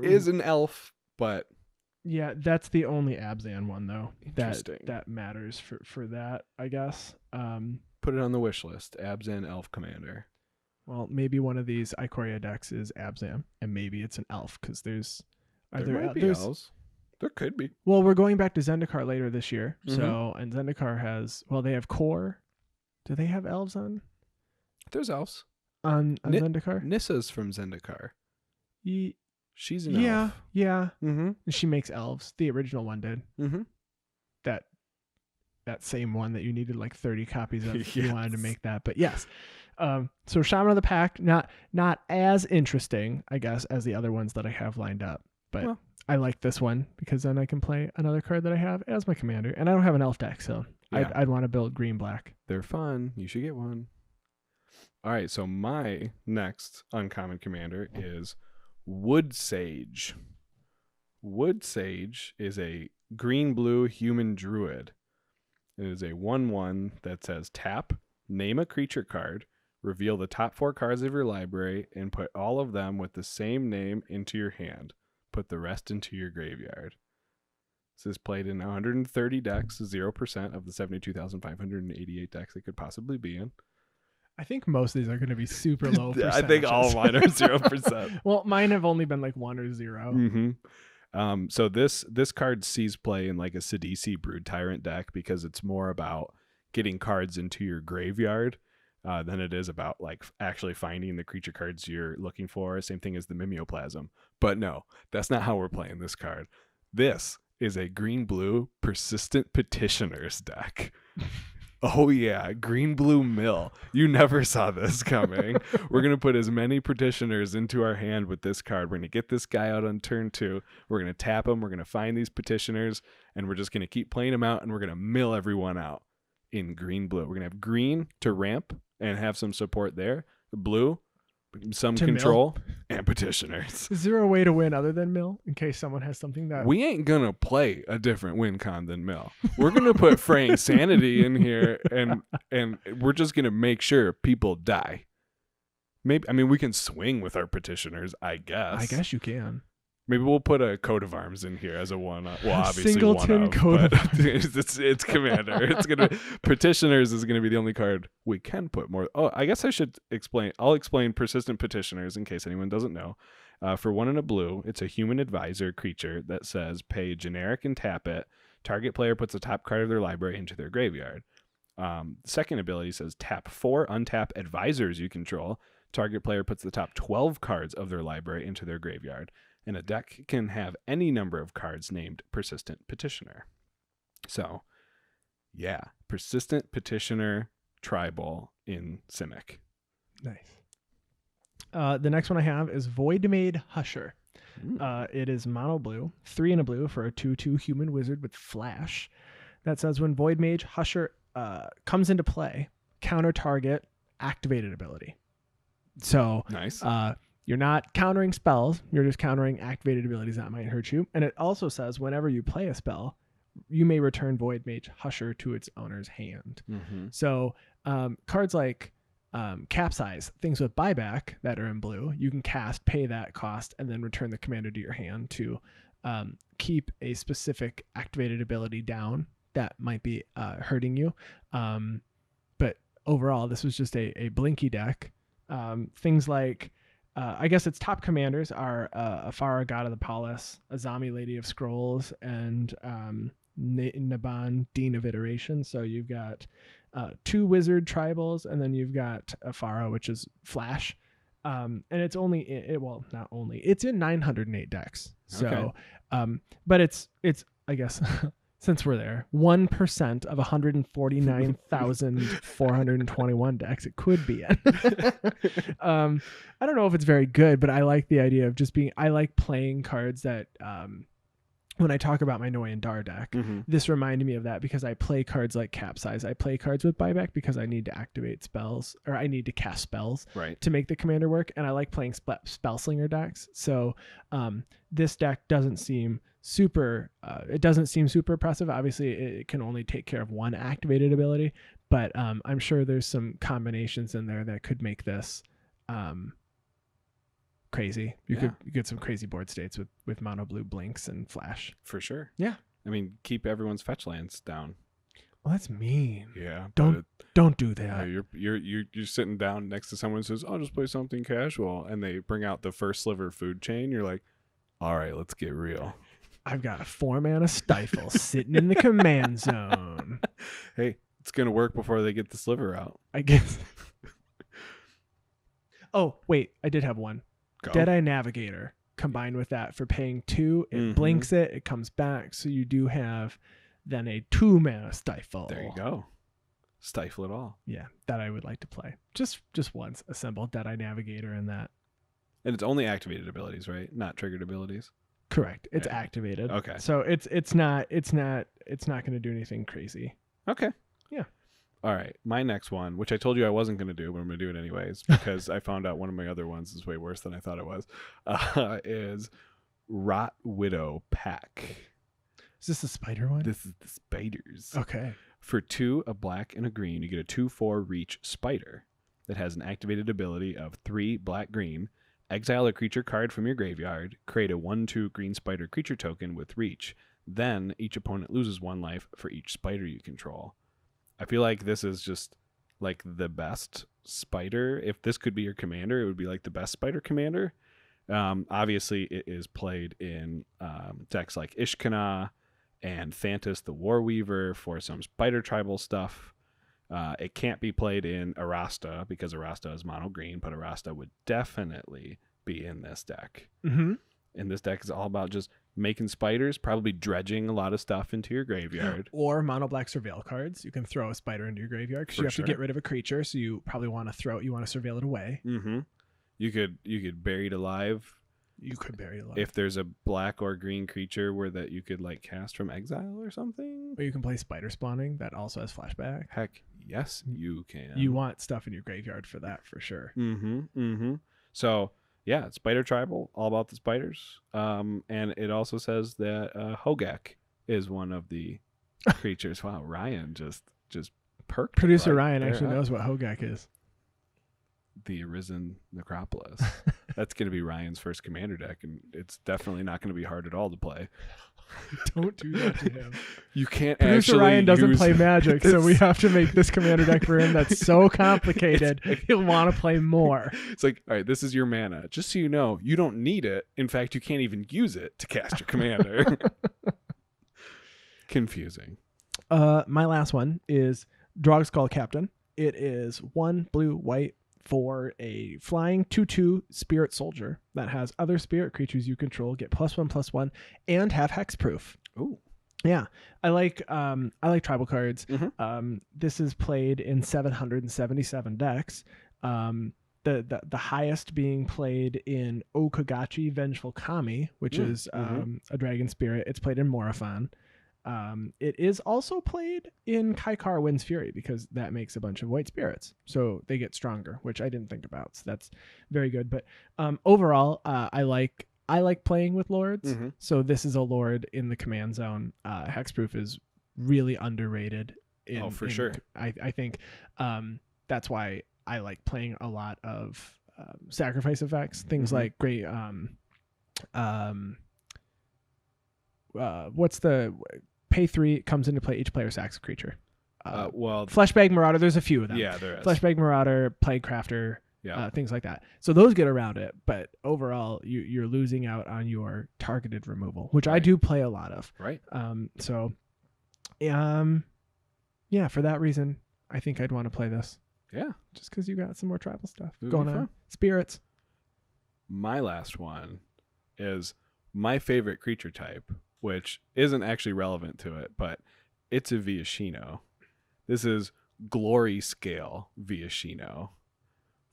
Is an elf, but yeah, that's the only Abzan one though. Interesting. That matters for that, I guess. Put it on the wish list. Abzan elf commander. Well, maybe one of these Ikoria decks is Abzan, and maybe it's an elf, because there might be elves. There could be. Well, we're going back to Zendikar later this year. So, and Zendikar they have core. Do they have elves on? There's elves on Zendikar. Nissa's from Zendikar. She's an elf. Yeah. Mm-hmm. And she makes elves. The original one did. Mm-hmm. That same one that you needed like 30 copies of if you wanted to make that. But yes. So Shaman of the Pack, not as interesting, I guess, as the other ones that I have lined up. But I like this one, because then I can play another card that I have as my commander. And I don't have an elf deck, so I'd want to build green-black. They're fun. You should get one. All right, so my next uncommon commander is Wood Sage. Wood Sage is a green-blue human druid. It is a 1/1 that says tap, name a creature card, reveal the top 4 cards of your library, and put all of them with the same name into your hand. Put the rest into your graveyard. This is played in 130 decks, 0% of the 72,588 decks it could possibly be in. I think most of these are going to be super low percentages. I think all of mine are 0%. Well, mine have only been like 1 or 0. Mm-hmm. So this card sees play in like a Sidisi Brood Tyrant deck, because it's more about getting cards into your graveyard than it is about like actually finding the creature cards you're looking for. Same thing as the Mimeoplasm. But no, that's not how we're playing this card. This is a green-blue Persistent Petitioners deck. Oh yeah, green-blue mill. You never saw this coming. We're going to put as many petitioners into our hand with this card. We're going to get this guy out on turn 2. We're going to tap him. We're going to find these petitioners, and we're just going to keep playing them out, and we're going to mill everyone out in green-blue. We're going to have green to ramp and have some support there. Blue, some to control, and petitioners. Is there a way to win other than mill, in case someone has something that... We ain't going to play a different win con than mill. We're going to put Fraying Sanity in here, and we're just going to make sure people die. Maybe, I mean, we can swing with our petitioners, I guess. I guess you can. Maybe we'll put a coat of arms in here as a one. Well, obviously Singleton one coat of arms. It's commander. It's gonna petitioners is gonna be the only card we can put more. Oh, I guess I should explain. I'll explain persistent petitioners in case anyone doesn't know. For 1 and a blue, it's a human advisor creature that says pay generic and tap it. Target player puts the top card of their library into their graveyard. Second ability says tap 4 untap advisors you control. Target player puts the top 12 cards of their library into their graveyard. And a deck can have any number of cards named Persistent Petitioner. So, yeah, Persistent Petitioner tribal in Simic. Nice. The next one I have is Voidmaid Husher. It is mono blue, 3 and a blue for a 2/2 human wizard with flash. That says when Voidmage Husher comes into play, counter target activated ability. So nice. You're not countering spells. You're just countering activated abilities that might hurt you. And it also says whenever you play a spell, you may return Voidmage Husher to its owner's hand. Mm-hmm. So cards like Capsize, things with buyback that are in blue, you can cast, pay that cost, and then return the commander to your hand to keep a specific activated ability down that might be hurting you. But overall, this was just a blinky deck. Things like I guess its top commanders are Afara, God of the Palace, Azami, Lady of Scrolls, and Naban, Dean of Iteration. So you've got 2 wizard tribals, and then you've got Afara, which is Flash, And it's only well, not only, it's in 908 decks. So Okay. but it's I guess since we're there, 1% of 149,421 decks it could be in. I don't know if it's very good, but I like the idea of just being, I like playing cards that when I talk about my Noyan Dar deck, this reminded me of that because I play cards like Capsize. I play cards with buyback because I need to activate spells, or I need to cast spells to make the commander work, and I like playing Spellslinger decks. So this deck doesn't seem super oppressive. Obviously, it can only take care of one activated ability, but I'm sure there's some combinations in there that could make this crazy. You could get some crazy board states with mono blue blinks and flash. For sure. Yeah. I mean, keep everyone's fetch lands down. Well, that's mean. Yeah. Don't do that. You're sitting down next to someone who says, "I'll just play something casual," and they bring out the first sliver food chain. You're like, "All right, let's get real." I've got a 4-mana stifle sitting in the command zone. Hey, it's gonna work before they get the sliver out. I guess. Oh wait, I did have one. Go. Deadeye Navigator combined with that for paying 2, it blinks it comes back, so you do have then a 2-mana stifle. There you go. Stifle it all. Yeah, that I would like to play. Just once, assemble Deadeye Navigator and that. And it's only activated abilities, right? Not triggered abilities. Correct. It's activated. Okay. So it's not going to do anything crazy. Okay. Yeah. All right. My next one, which I told you I wasn't going to do, but I'm going to do it anyways because I found out one of my other ones is way worse than I thought it was, is Rot Widow Pack. Is this the spider one? This is the spiders. Okay. For 2, a black and a green, you get a 2/4 reach spider that has an activated ability of 3 black-green. Exile a creature card from your graveyard. Create a 1/2 green spider creature token with reach. Then each opponent loses 1 life for each spider you control. I feel like this is just like the best spider. If this could be your commander, it would be like the best spider commander. Obviously, it is played in decks like Ishkana and Thantis the Warweaver for some spider tribal stuff. It can't be played in Arasta because Arasta is mono green, but Arasta would definitely be in this deck. Mm-hmm. And this deck is all about just making spiders, probably dredging a lot of stuff into your graveyard. Or mono black surveil cards. You can throw a spider into your graveyard because you have to get rid of a creature, so you probably want to surveil it away. Mm-hmm. You could bury it alive. You could bury it alive. If there's a black or green creature where that you could like cast from exile or something. Or you can play spider spawning that also has flashback. Heck, yes, you can. You want stuff in your graveyard for that for sure. Mm-hmm. Mm-hmm. So yeah, it's Spider Tribal, all about the spiders. And it also says that Hogak is one of the creatures. Wow, Ryan just perked. Producer right Ryan there, actually knows what Hogak is. The Arisen Necropolis. That's going to be Ryan's first commander deck, and it's definitely not going to be hard at all to play. Don't do that to him. You can't. Producer Ryan doesn't play Magic, so we have to make this commander deck for him that's so complicated. He'll want to play more. It's like, all right, this is your mana. Just so you know, you don't need it. In fact, you can't even use it to cast your commander. Confusing. My last one is Drogskull Captain. It is 1 blue, white for a flying 2/2 spirit soldier that has other spirit creatures you control get +1/+1 and have hexproof. Ooh. Yeah, I like tribal cards. Mm-hmm. This is played in 777 decks. The highest being played in Okagachi Vengeful Kami, which is a dragon spirit. It's played in Morophon. It is also played in Kaikar Wind's Fury because that makes a bunch of white spirits, so they get stronger, which I didn't think about. So that's very good. But overall, I like playing with lords. Mm-hmm. So this is a lord in the command zone. Hexproof is really underrated. Sure. I think that's why I like playing a lot of sacrifice effects. Things like great. What's the pay 3 comes into play each player sacks a creature. Fleshbag Marauder. There's a few of them. Yeah, there is. Fleshbag Marauder, Plague Crafter. Yeah. Things like that. So those get around it, but overall, you're losing out on your targeted removal, which I do play a lot of. Right. Yeah, for that reason, I think I'd want to play this. Yeah. Just because you got some more tribal stuff It'd going be on. fun. Spirits. My last one is my favorite creature type, which isn't actually relevant to it, but it's a Viashino. This is Glory Scale Viashino.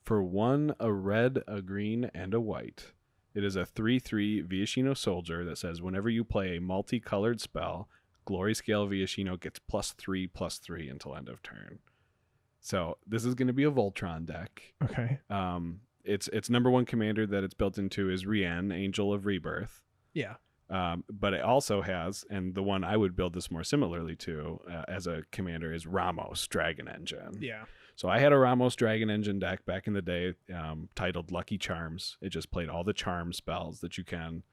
For 1, a red, a green, and a white. It is a 3/3 Viashino soldier that says whenever you play a multicolored spell, Glory Scale Viashino gets +3/+3 until end of turn. So this is going to be a Voltron deck. Okay. Its number 1 commander that it's built into is Rienne, Angel of Rebirth. Yeah. But it also has, and the one I would build this more similarly to as a commander is Ramos, Dragon Engine. Yeah. So I had a Ramos Dragon Engine deck back in the day titled Lucky Charms. It just played all the charm spells that you can.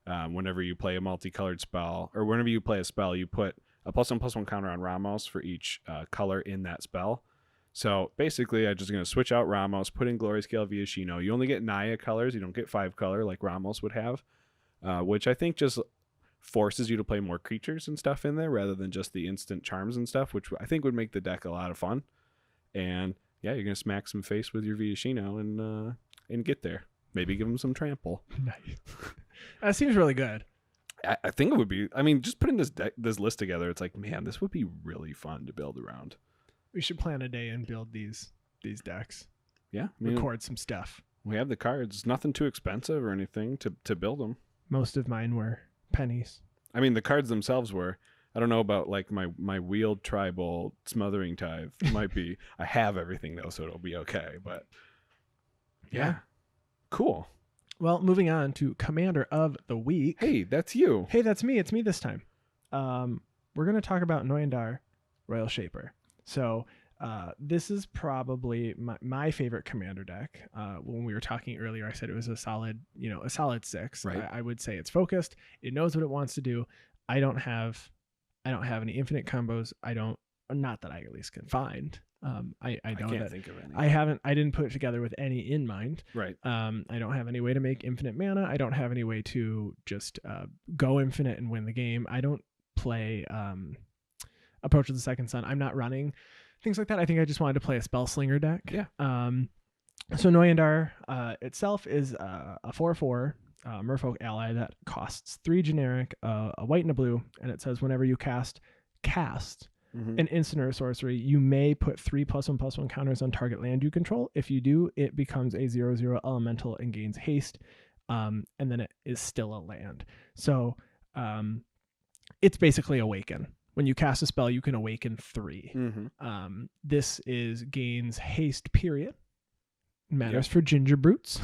Whenever you play a multicolored spell, or whenever you play a spell, you put a +1/+1 counter on Ramos for each color in that spell. So basically, I'm just going to switch out Ramos, put in Glory Scale Viashino. You only get Naya colors. You don't get 5 color like Ramos would have, which I think just forces you to play more creatures and stuff in there rather than just the instant charms and stuff, which I think would make the deck a lot of fun. And yeah, you're going to smack some face with your Viashino and get there. Maybe give them some trample. Nice. That seems really good. I think it would be. I mean, just putting this list together, it's like, man, this would be really fun to build around. We should plan a day and build these decks. Yeah, I mean, record some stuff. We have the cards. Nothing too expensive or anything to build them. Most of mine were pennies. I mean, the cards themselves were. I don't know about like my wheeled tribal Smothering Tithe. Might be. I have everything though, so it'll be okay. But yeah. Cool. Well, moving on to Commander of the Week. Hey, that's you. Hey, that's me. It's me this time. We're going to talk about Noyandar Royal Shaper. So this is probably my favorite commander deck. When we were talking earlier, I said it was a solid 6. Right. I would say it's focused. It knows what it wants to do. I don't have any infinite combos. Not that I at least can find. I can't think of any. I didn't put it together with any in mind. Right. I don't have any way to make infinite mana. I don't have any way to just go infinite and win the game. I don't play Approach of the Second Sun. I'm not running things like that. I think I just wanted to play a Spell Slinger deck. Yeah. So Noyandar itself is a 4/4 Merfolk ally that costs 3 generic, a white and a blue, and it says whenever you cast an instant or a sorcery, you may put 3 +1/+1 counters on target land you control. If you do, it becomes a 0/0 elemental and gains haste, and then it is still a land. So it's basically Awaken. When you cast a spell, you can awaken 3. This gains haste, period. Matters for Ginger Brutes.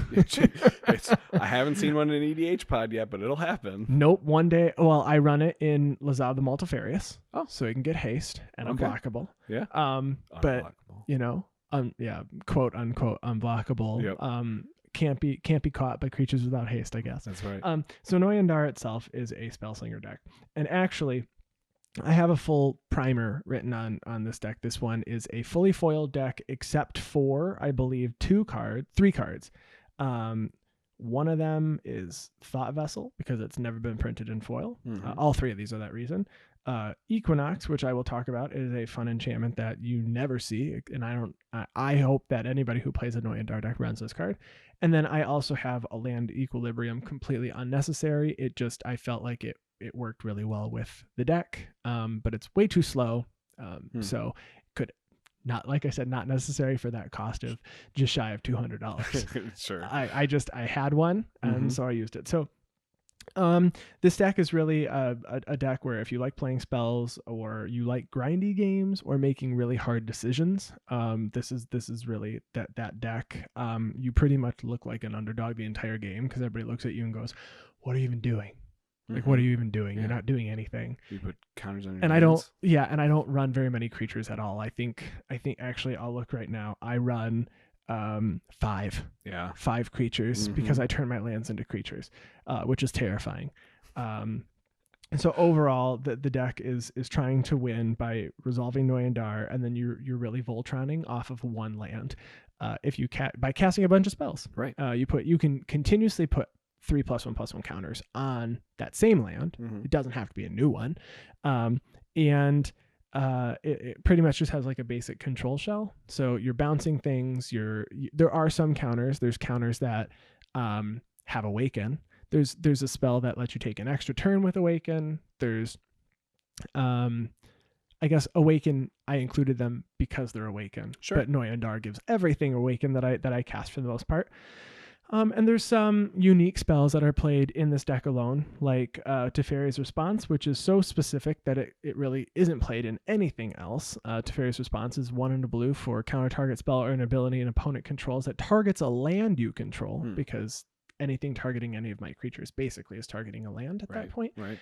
I haven't seen one in EDH pod yet, but it'll happen. Nope. One day, well, I run it in Lazad the Multifarious. Oh, so it can get haste and unblockable. Yeah. But quote unquote unblockable. Yep. Can't be caught by creatures without haste, I guess. That's right. So Noyandar itself is a Spellslinger deck, and actually, I have a full primer written on this deck. This one is a fully foiled deck, except for, I believe, 3 cards. One of them is Thought Vessel, because it's never been printed in foil. All 3 of these are that reason. Equinox, which I will talk about, is a fun enchantment that you never see, and I hope that anybody who plays a Noyandar deck runs this card. And then I also have a Land Equilibrium, completely unnecessary. I felt like it worked really well with the deck, but it's way too slow. So could not, like I said, not necessary for that cost of just shy of $200. Sure. I had one, and so I used it. So this deck is really a deck where if you like playing spells, or you like grindy games, or making really hard decisions, this is really that deck. You pretty much look like an underdog the entire game, because everybody looks at you and goes, "What are you even doing? Like, what are you even doing? You're not doing anything." You put counters on your and hands. I don't run very many creatures at all. I think actually, I'll look right now. I run 5. Yeah. 5 creatures, because I turn my lands into creatures, which is terrifying. And so overall, the deck is trying to win by resolving Noyandar, and then you're really Voltroning off of 1 land. If you by casting a bunch of spells, right? You can continuously put 3 +1/+1 counters on that same land. It doesn't have to be a new one. And it pretty much just has like a basic control shell. So you're bouncing things. There are some counters. There's counters that have Awaken. There's a spell that lets you take an extra turn with Awaken. There's I guess Awaken, I included them because they're Awaken. Sure. But Noyandar gives everything Awaken that I cast for the most part. And there's some unique spells that are played in this deck alone, like Teferi's Response, which is so specific that it really isn't played in anything else. Teferi's Response is 1 and a blue for counter target spell or an ability an opponent controls that targets a land you control, because anything targeting any of my creatures basically is targeting a land at that point. Right.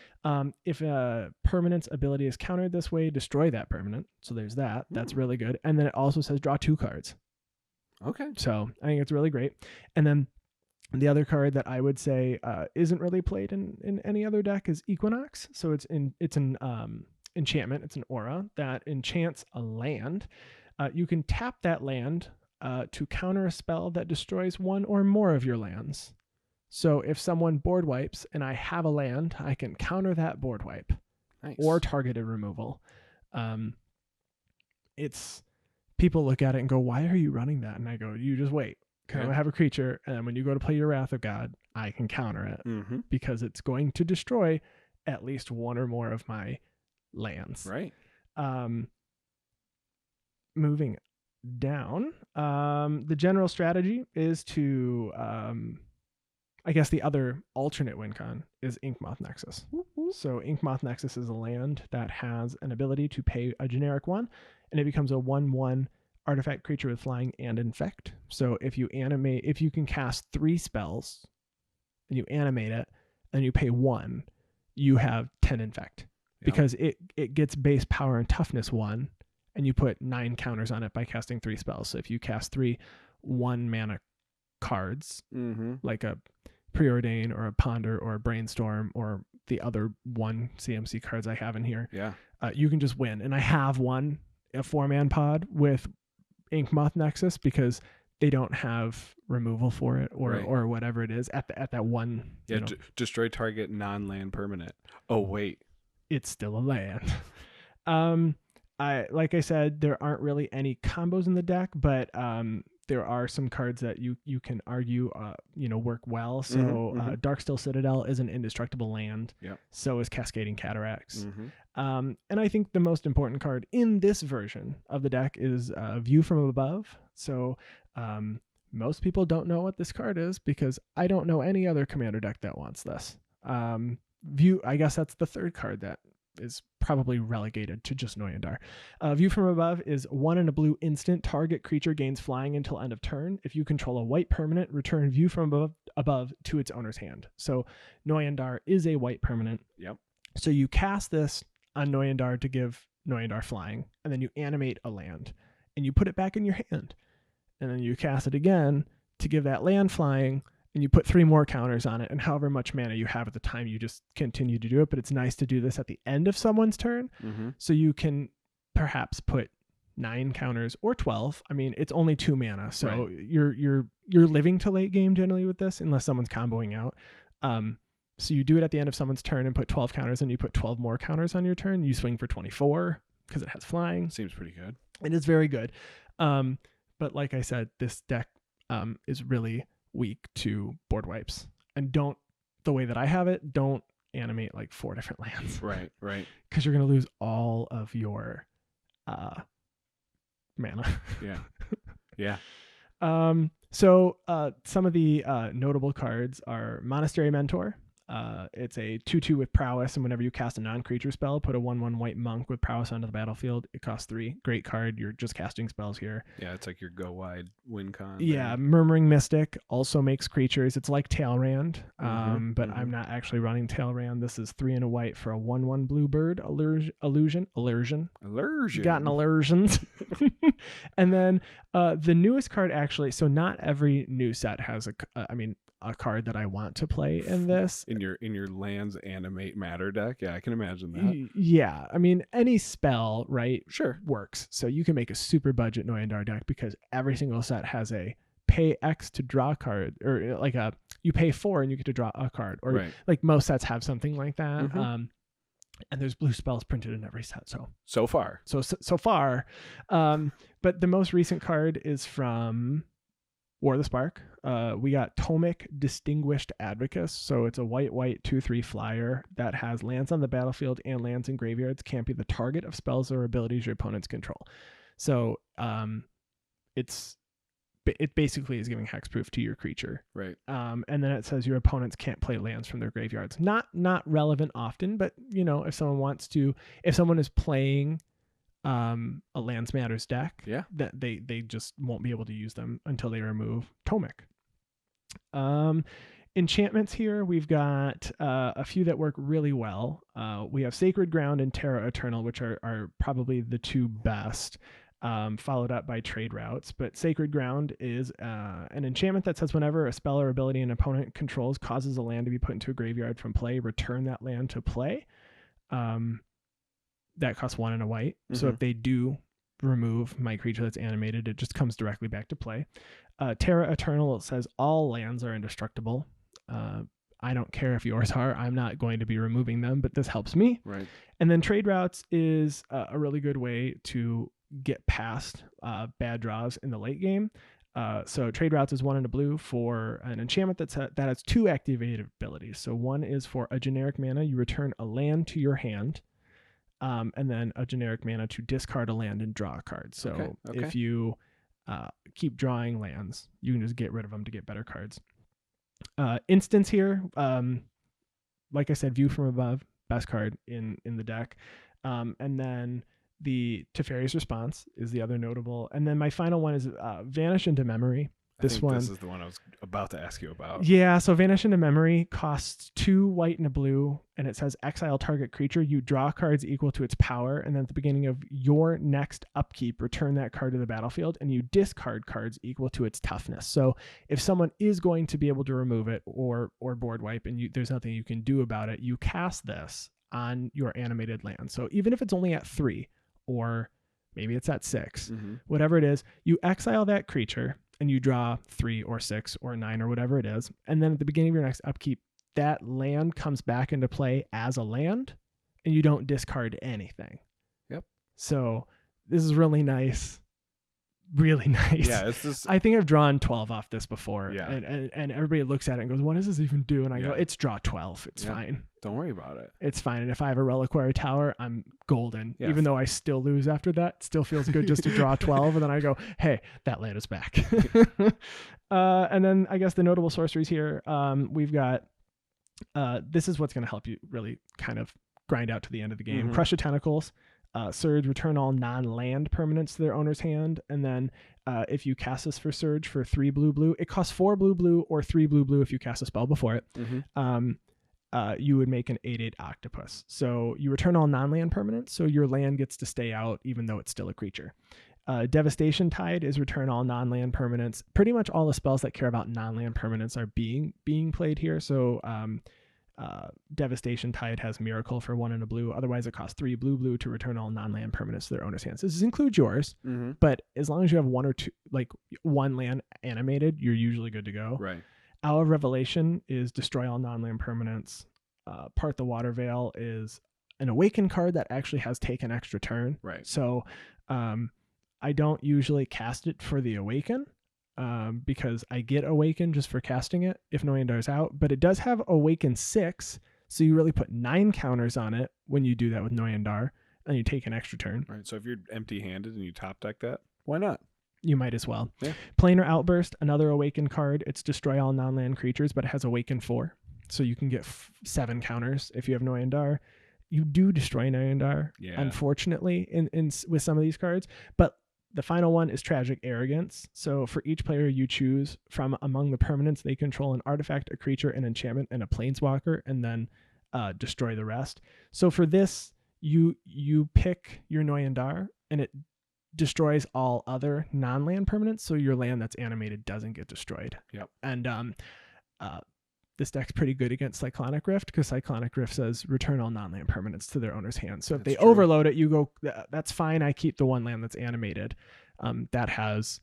If a permanent's ability is countered this way, destroy that permanent. So there's that. That's really good. And then it also says draw 2 cards. Okay. So I think it's really great. And then the other card that I would say isn't really played in any other deck is Equinox. So it's an enchantment. It's an aura that enchants a land. You can tap that land to counter a spell that destroys one or more of your lands. So if someone board wipes and I have a land, I can counter that board wipe. Nice. Or targeted removal. It's people look at it and go, "Why are you running that?" And I go, "You just wait. Because I have a creature, and when you go to play your Wrath of God, I can counter it because it's going to destroy at least one or more of my lands." Right. Moving down, the general strategy is to, I guess the other alternate win con is Inkmoth Nexus. So Inkmoth Nexus is a land that has an ability to pay a generic 1, and it becomes a 1/1 artifact creature with flying and infect. So if you can cast 3 spells and you animate it and you pay 1, you have 10 infect because it gets base power and toughness 1, and you put 9 counters on it by casting 3 spells. So if you cast 3 1-mana cards, like a Preordain or a Ponder or a Brainstorm or the other 1 CMC cards I have in here, you can just win. And I have a 4-man pod with Inkmoth Nexus because they don't have removal for it or whatever it is at that one. Destroy target non-land permanent. Oh wait, it's still a land. Like I said, there aren't really any combos in the deck, but there are some cards that you can argue work well. So Darksteel Citadel is an indestructible land. So is Cascading Cataracts. And I think the most important card in this version of the deck is View from Above. So most people don't know what this card is because I don't know any other commander deck that wants this. View, I guess that's the third card that is probably relegated to just Noyandar. View from Above is 1 and a blue instant. Target creature gains flying until end of turn. If you control a white permanent, return View from above to its owner's hand. So Noyandar is a white permanent. So you cast this on Noyandar to give Noyandar flying, and then you animate a land, and you put it back in your hand. And then you cast it again to give that land flying, and you put 3 more counters on it, and however much mana you have at the time, you just continue to do it. But it's nice to do this at the end of someone's turn, so you can perhaps put 9 counters or 12. I mean, it's only 2 mana, so you're living to late game generally with this, unless someone's comboing out. So you do it at the end of someone's turn and put 12 counters, and you put 12 more counters on your turn. You swing for 24 because it has flying. Seems pretty good. It is very good. But like I said, this deck is really weak to board wipes. And the way that I have it, don't animate like 4 different lands. Right. Because you're going to lose all of your mana. Yeah. So some of the notable cards are Monastery Mentor. It's a 2/2 with prowess, and whenever you cast a non-creature spell, put a 1/1 white monk with prowess onto the battlefield. It costs 3. Great card. You're just casting spells here. Yeah, it's like your go wide win con. Yeah, Murmuring Mystic also makes creatures. It's like Tailrand, but I'm not actually running Tailrand. This is 3 and a white for a 1/1 blue bird. Illusion. Gotten illusions. And then the newest card actually. So not every new set has a card that I want to play in this. In your lands animate matter deck. Yeah, I can imagine that. Yeah. I mean, any spell, right? Sure. Works. So you can make a super budget Noyandar deck because every single set has a pay X to draw a card, or like you pay 4 and you get to draw a card, or like most sets have something like that. And there's blue spells printed in every set. So far. But the most recent card is from War of the Spark. We got Tomic Distinguished Advocus. So it's a white 2/3 flyer that has lands on the battlefield and lands in graveyards can't be the target of spells or abilities your opponents control. So it basically is giving hexproof to your creature. Right. And then it says your opponents can't play lands from their graveyards. Not relevant often, but if someone is playing a Lands Matters deck, that they just won't be able to use them until they remove Tomic. Enchantments here, we've got a few that work really well. We have Sacred Ground and Terra Eternal, which are probably the two best, followed up by Trade Routes. But Sacred Ground is an enchantment that says whenever a spell or ability an opponent controls causes a land to be put into a graveyard from play, return that land to play. That costs 1 and a white. Mm-hmm. So if they do remove my creature that's animated, it just comes directly back to play. Terra Eternal says all lands are indestructible. I don't care if yours are. I'm not going to be removing them, but this helps me. Right. And then Trade Routes is a really good way to get past bad draws in the late game. So Trade Routes is 1 and a blue for an enchantment that has 2 activated abilities. So one is for a generic mana, you return a land to your hand. And then a generic mana to discard a land and draw a card. So if you keep drawing lands, you can just get rid of them to get better cards. Instance here, like I said, View from Above, best card in the deck. And then the Teferi's Response is the other notable. And then my final one is Vanish into Memory. This is the one I was about to ask you about. Yeah, so Vanish into Memory costs 2 white and a blue, and it says exile target creature. You draw cards equal to its power, and then at the beginning of your next upkeep, return that card to the battlefield, and you discard cards equal to its toughness. So if someone is going to be able to remove it or board wipe, and there's nothing you can do about it, you cast this on your animated land. So even if it's only at 3, or maybe it's at 6, whatever it is, you exile that creature, and you draw 3 or 6 or 9 or whatever it is. And then at the beginning of your next upkeep, that land comes back into play as a land, and you don't discard anything. Yep. So this is really nice. Really nice. Yeah, it's just, I think I've drawn 12 off this before. Yeah. And everybody looks at it and goes, what does this even do? And I go, it's draw 12. It's fine. Don't worry about it. It's fine. And if I have a Reliquary Tower, I'm golden. Yes. Even though I still lose after that, it still feels good just to draw 12. And then I go, hey, that land is back. And then I guess the notable sorceries here, we've got, this is what's going to help you really kind of grind out to the end of the game. Crush of Tentacles. Surge, return all non-land permanents to their owner's hand. And then if you cast this for Surge for 3 blue, it costs 4 blue or 3 blue if you cast a spell before it. You would make an 8/8 Octopus. So you return all non-land permanents, so your land gets to stay out even though it's still a creature. Devastation Tide is return all non-land permanents. Pretty much all the spells that care about non-land permanents are being played here. So Devastation Tide has Miracle for 1 and a blue. Otherwise, it costs 3 blue to return all non-land permanents to their owner's hands. This includes yours, but as long as you have 1 or 2, like 1 land animated, you're usually good to go. Right. Hour of Revelation is destroy all non-land permanents. Part the Water Veil is an Awaken card that actually has take an extra turn. Right. So I don't usually cast it for the Awaken. Because I get Awaken just for casting it if Noyandar's out, but it does have Awaken 6, so you really put 9 counters on it when you do that with Noyandar, and you take an extra turn. Right, so if you're empty-handed and you top deck that, why not? You might as well. Yeah. Planar Outburst, another Awaken card. It's destroy all non-land creatures, but it has Awaken 4, so you can get 7 counters if you have Noyandar. You do destroy Noyandar, unfortunately, in with some of these cards, but the final one is Tragic Arrogance. So for each player you choose from among the permanents, they control an artifact, a creature, an enchantment, and a planeswalker, and then destroy the rest. So for this, you pick your Noyandar, and it destroys all other non-land permanents, so your land that's animated doesn't get destroyed. Yep. And this deck's pretty good against Cyclonic Rift, because Cyclonic Rift says return all non-land permanents to their owner's hands. So if they overload it, you go, that's fine. I keep the 1 land that's animated. That has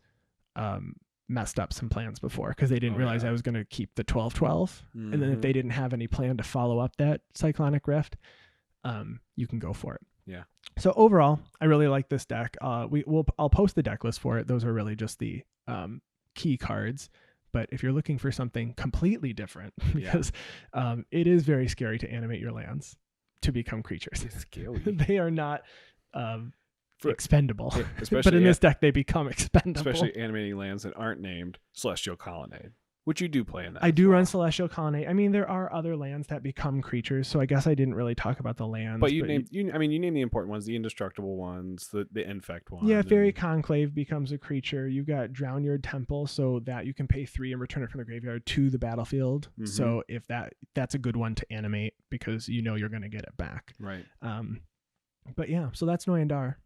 messed up some plans before, because they didn't realize I was going to keep the 12/12. And then if they didn't have any plan to follow up that Cyclonic Rift, you can go for it. Yeah. So overall, I really like this deck. I'll post the deck list for it. Those are really just the key cards. But if you're looking for something completely different, because it is very scary to animate your lands to become creatures. It's scary. They are not expendable. Especially but in this deck, they become expendable. Especially animating lands that aren't named Celestial Colonnade, which you do play in that. I do run Celestial Colonnade. I mean, there are other lands that become creatures, so I guess I didn't really talk about the lands. But you named the important ones, the indestructible ones, the infect ones. Yeah, Fairy Conclave becomes a creature. You've got Drownyard Temple, so that you can pay 3 and return it from the graveyard to the battlefield. Mm-hmm. So if that's a good one to animate because you know you're going to get it back. Right. But yeah, so that's Noyandar.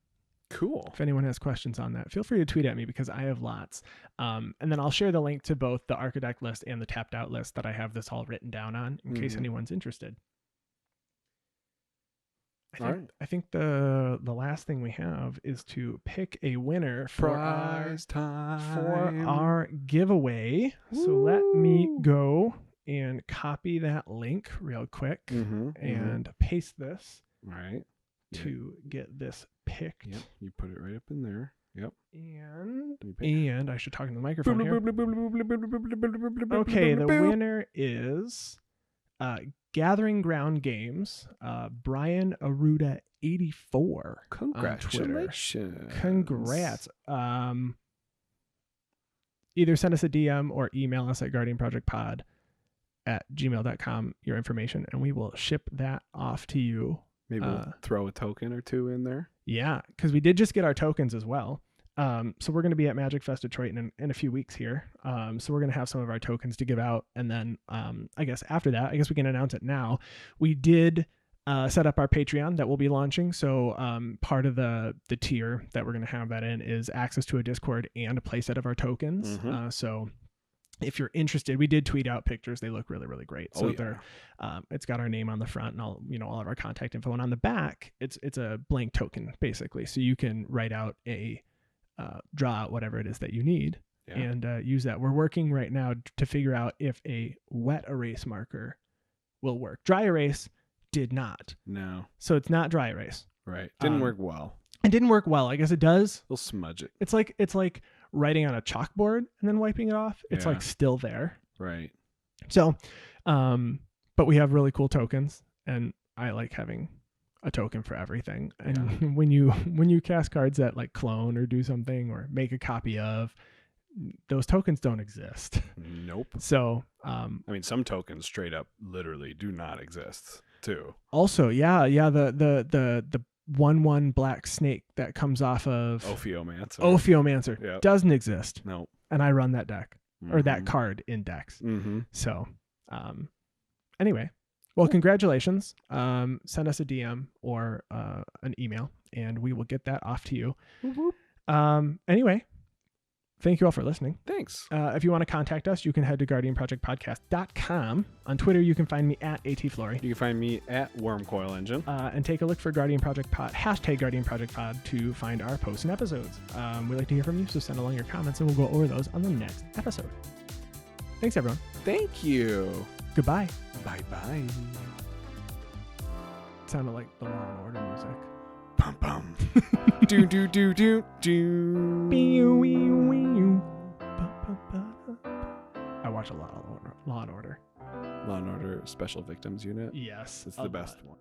Cool. If anyone has questions on that, feel free to tweet at me because I have lots. And then I'll share the link to both the Archidect list and the tapped out list that I have this all written down on in case anyone's interested. I think the last thing we have is to pick a winner for our giveaway. Woo! So let me go and copy that link real quick and paste this. Right. To get this picked. Yep. You put it right up in there. Yep. And I should talk into the microphone here. Okay, the winner is Gathering Ground Games, Brian Aruda 84. Congratulations. Congrats. Either send us a DM or email us at guardianprojectpod@gmail.com your information, and we will ship that off to you. Maybe we'll throw a token or two in there. Yeah, because we did just get our tokens as well. So we're going to be at Magic Fest Detroit in a few weeks here. So we're going to have some of our tokens to give out. And then I guess after that, I guess we can announce it now. We did set up our Patreon that we'll be launching. So part of the tier that we're going to have that in is access to a Discord and a playset of our tokens. So if you're interested, we did tweet out pictures. They look really, really great. So they're, it's got our name on the front and all of our contact info. And on the back, it's a blank token basically. So you can write out draw out whatever it is that you need and use that. We're working right now to figure out if a wet erase marker will work. Dry erase did not. No. So it's not dry erase. Right. Didn't work well. It didn't work well. I guess it does. We'll smudge it. It's like writing on a chalkboard and then wiping it off. It's like still there. Right. So, but we have really cool tokens, and I like having a token for everything. And when you cast cards that like clone or do something or make a copy of, those tokens don't exist. Nope. So, some tokens straight up literally do not exist too. Also, the 1/1 black snake that comes off of Ophiomancer doesn't exist. No. And I run that deck or that card in decks. So, anyway, well, congratulations. Send us a DM or an email and we will get that off to you. Anyway, thank you all for listening. Thanks. If you want to contact us, you can head to guardianprojectpodcast.com. On Twitter, you can find me at ATFlory. You can find me at Wormcoil Engine. And take a look for Guardian Project Pod, #GuardianProjectPod to find our posts and episodes. We like to hear from you, so send along your comments and we'll go over those on the next episode. Thanks, everyone. Thank you. Goodbye. Bye-bye. It sounded like the Law and Order music. Pum pum. Do do do do do. I watch a lot of Law and Order. Law and Order Special Victims Unit. Yes. It's the best one.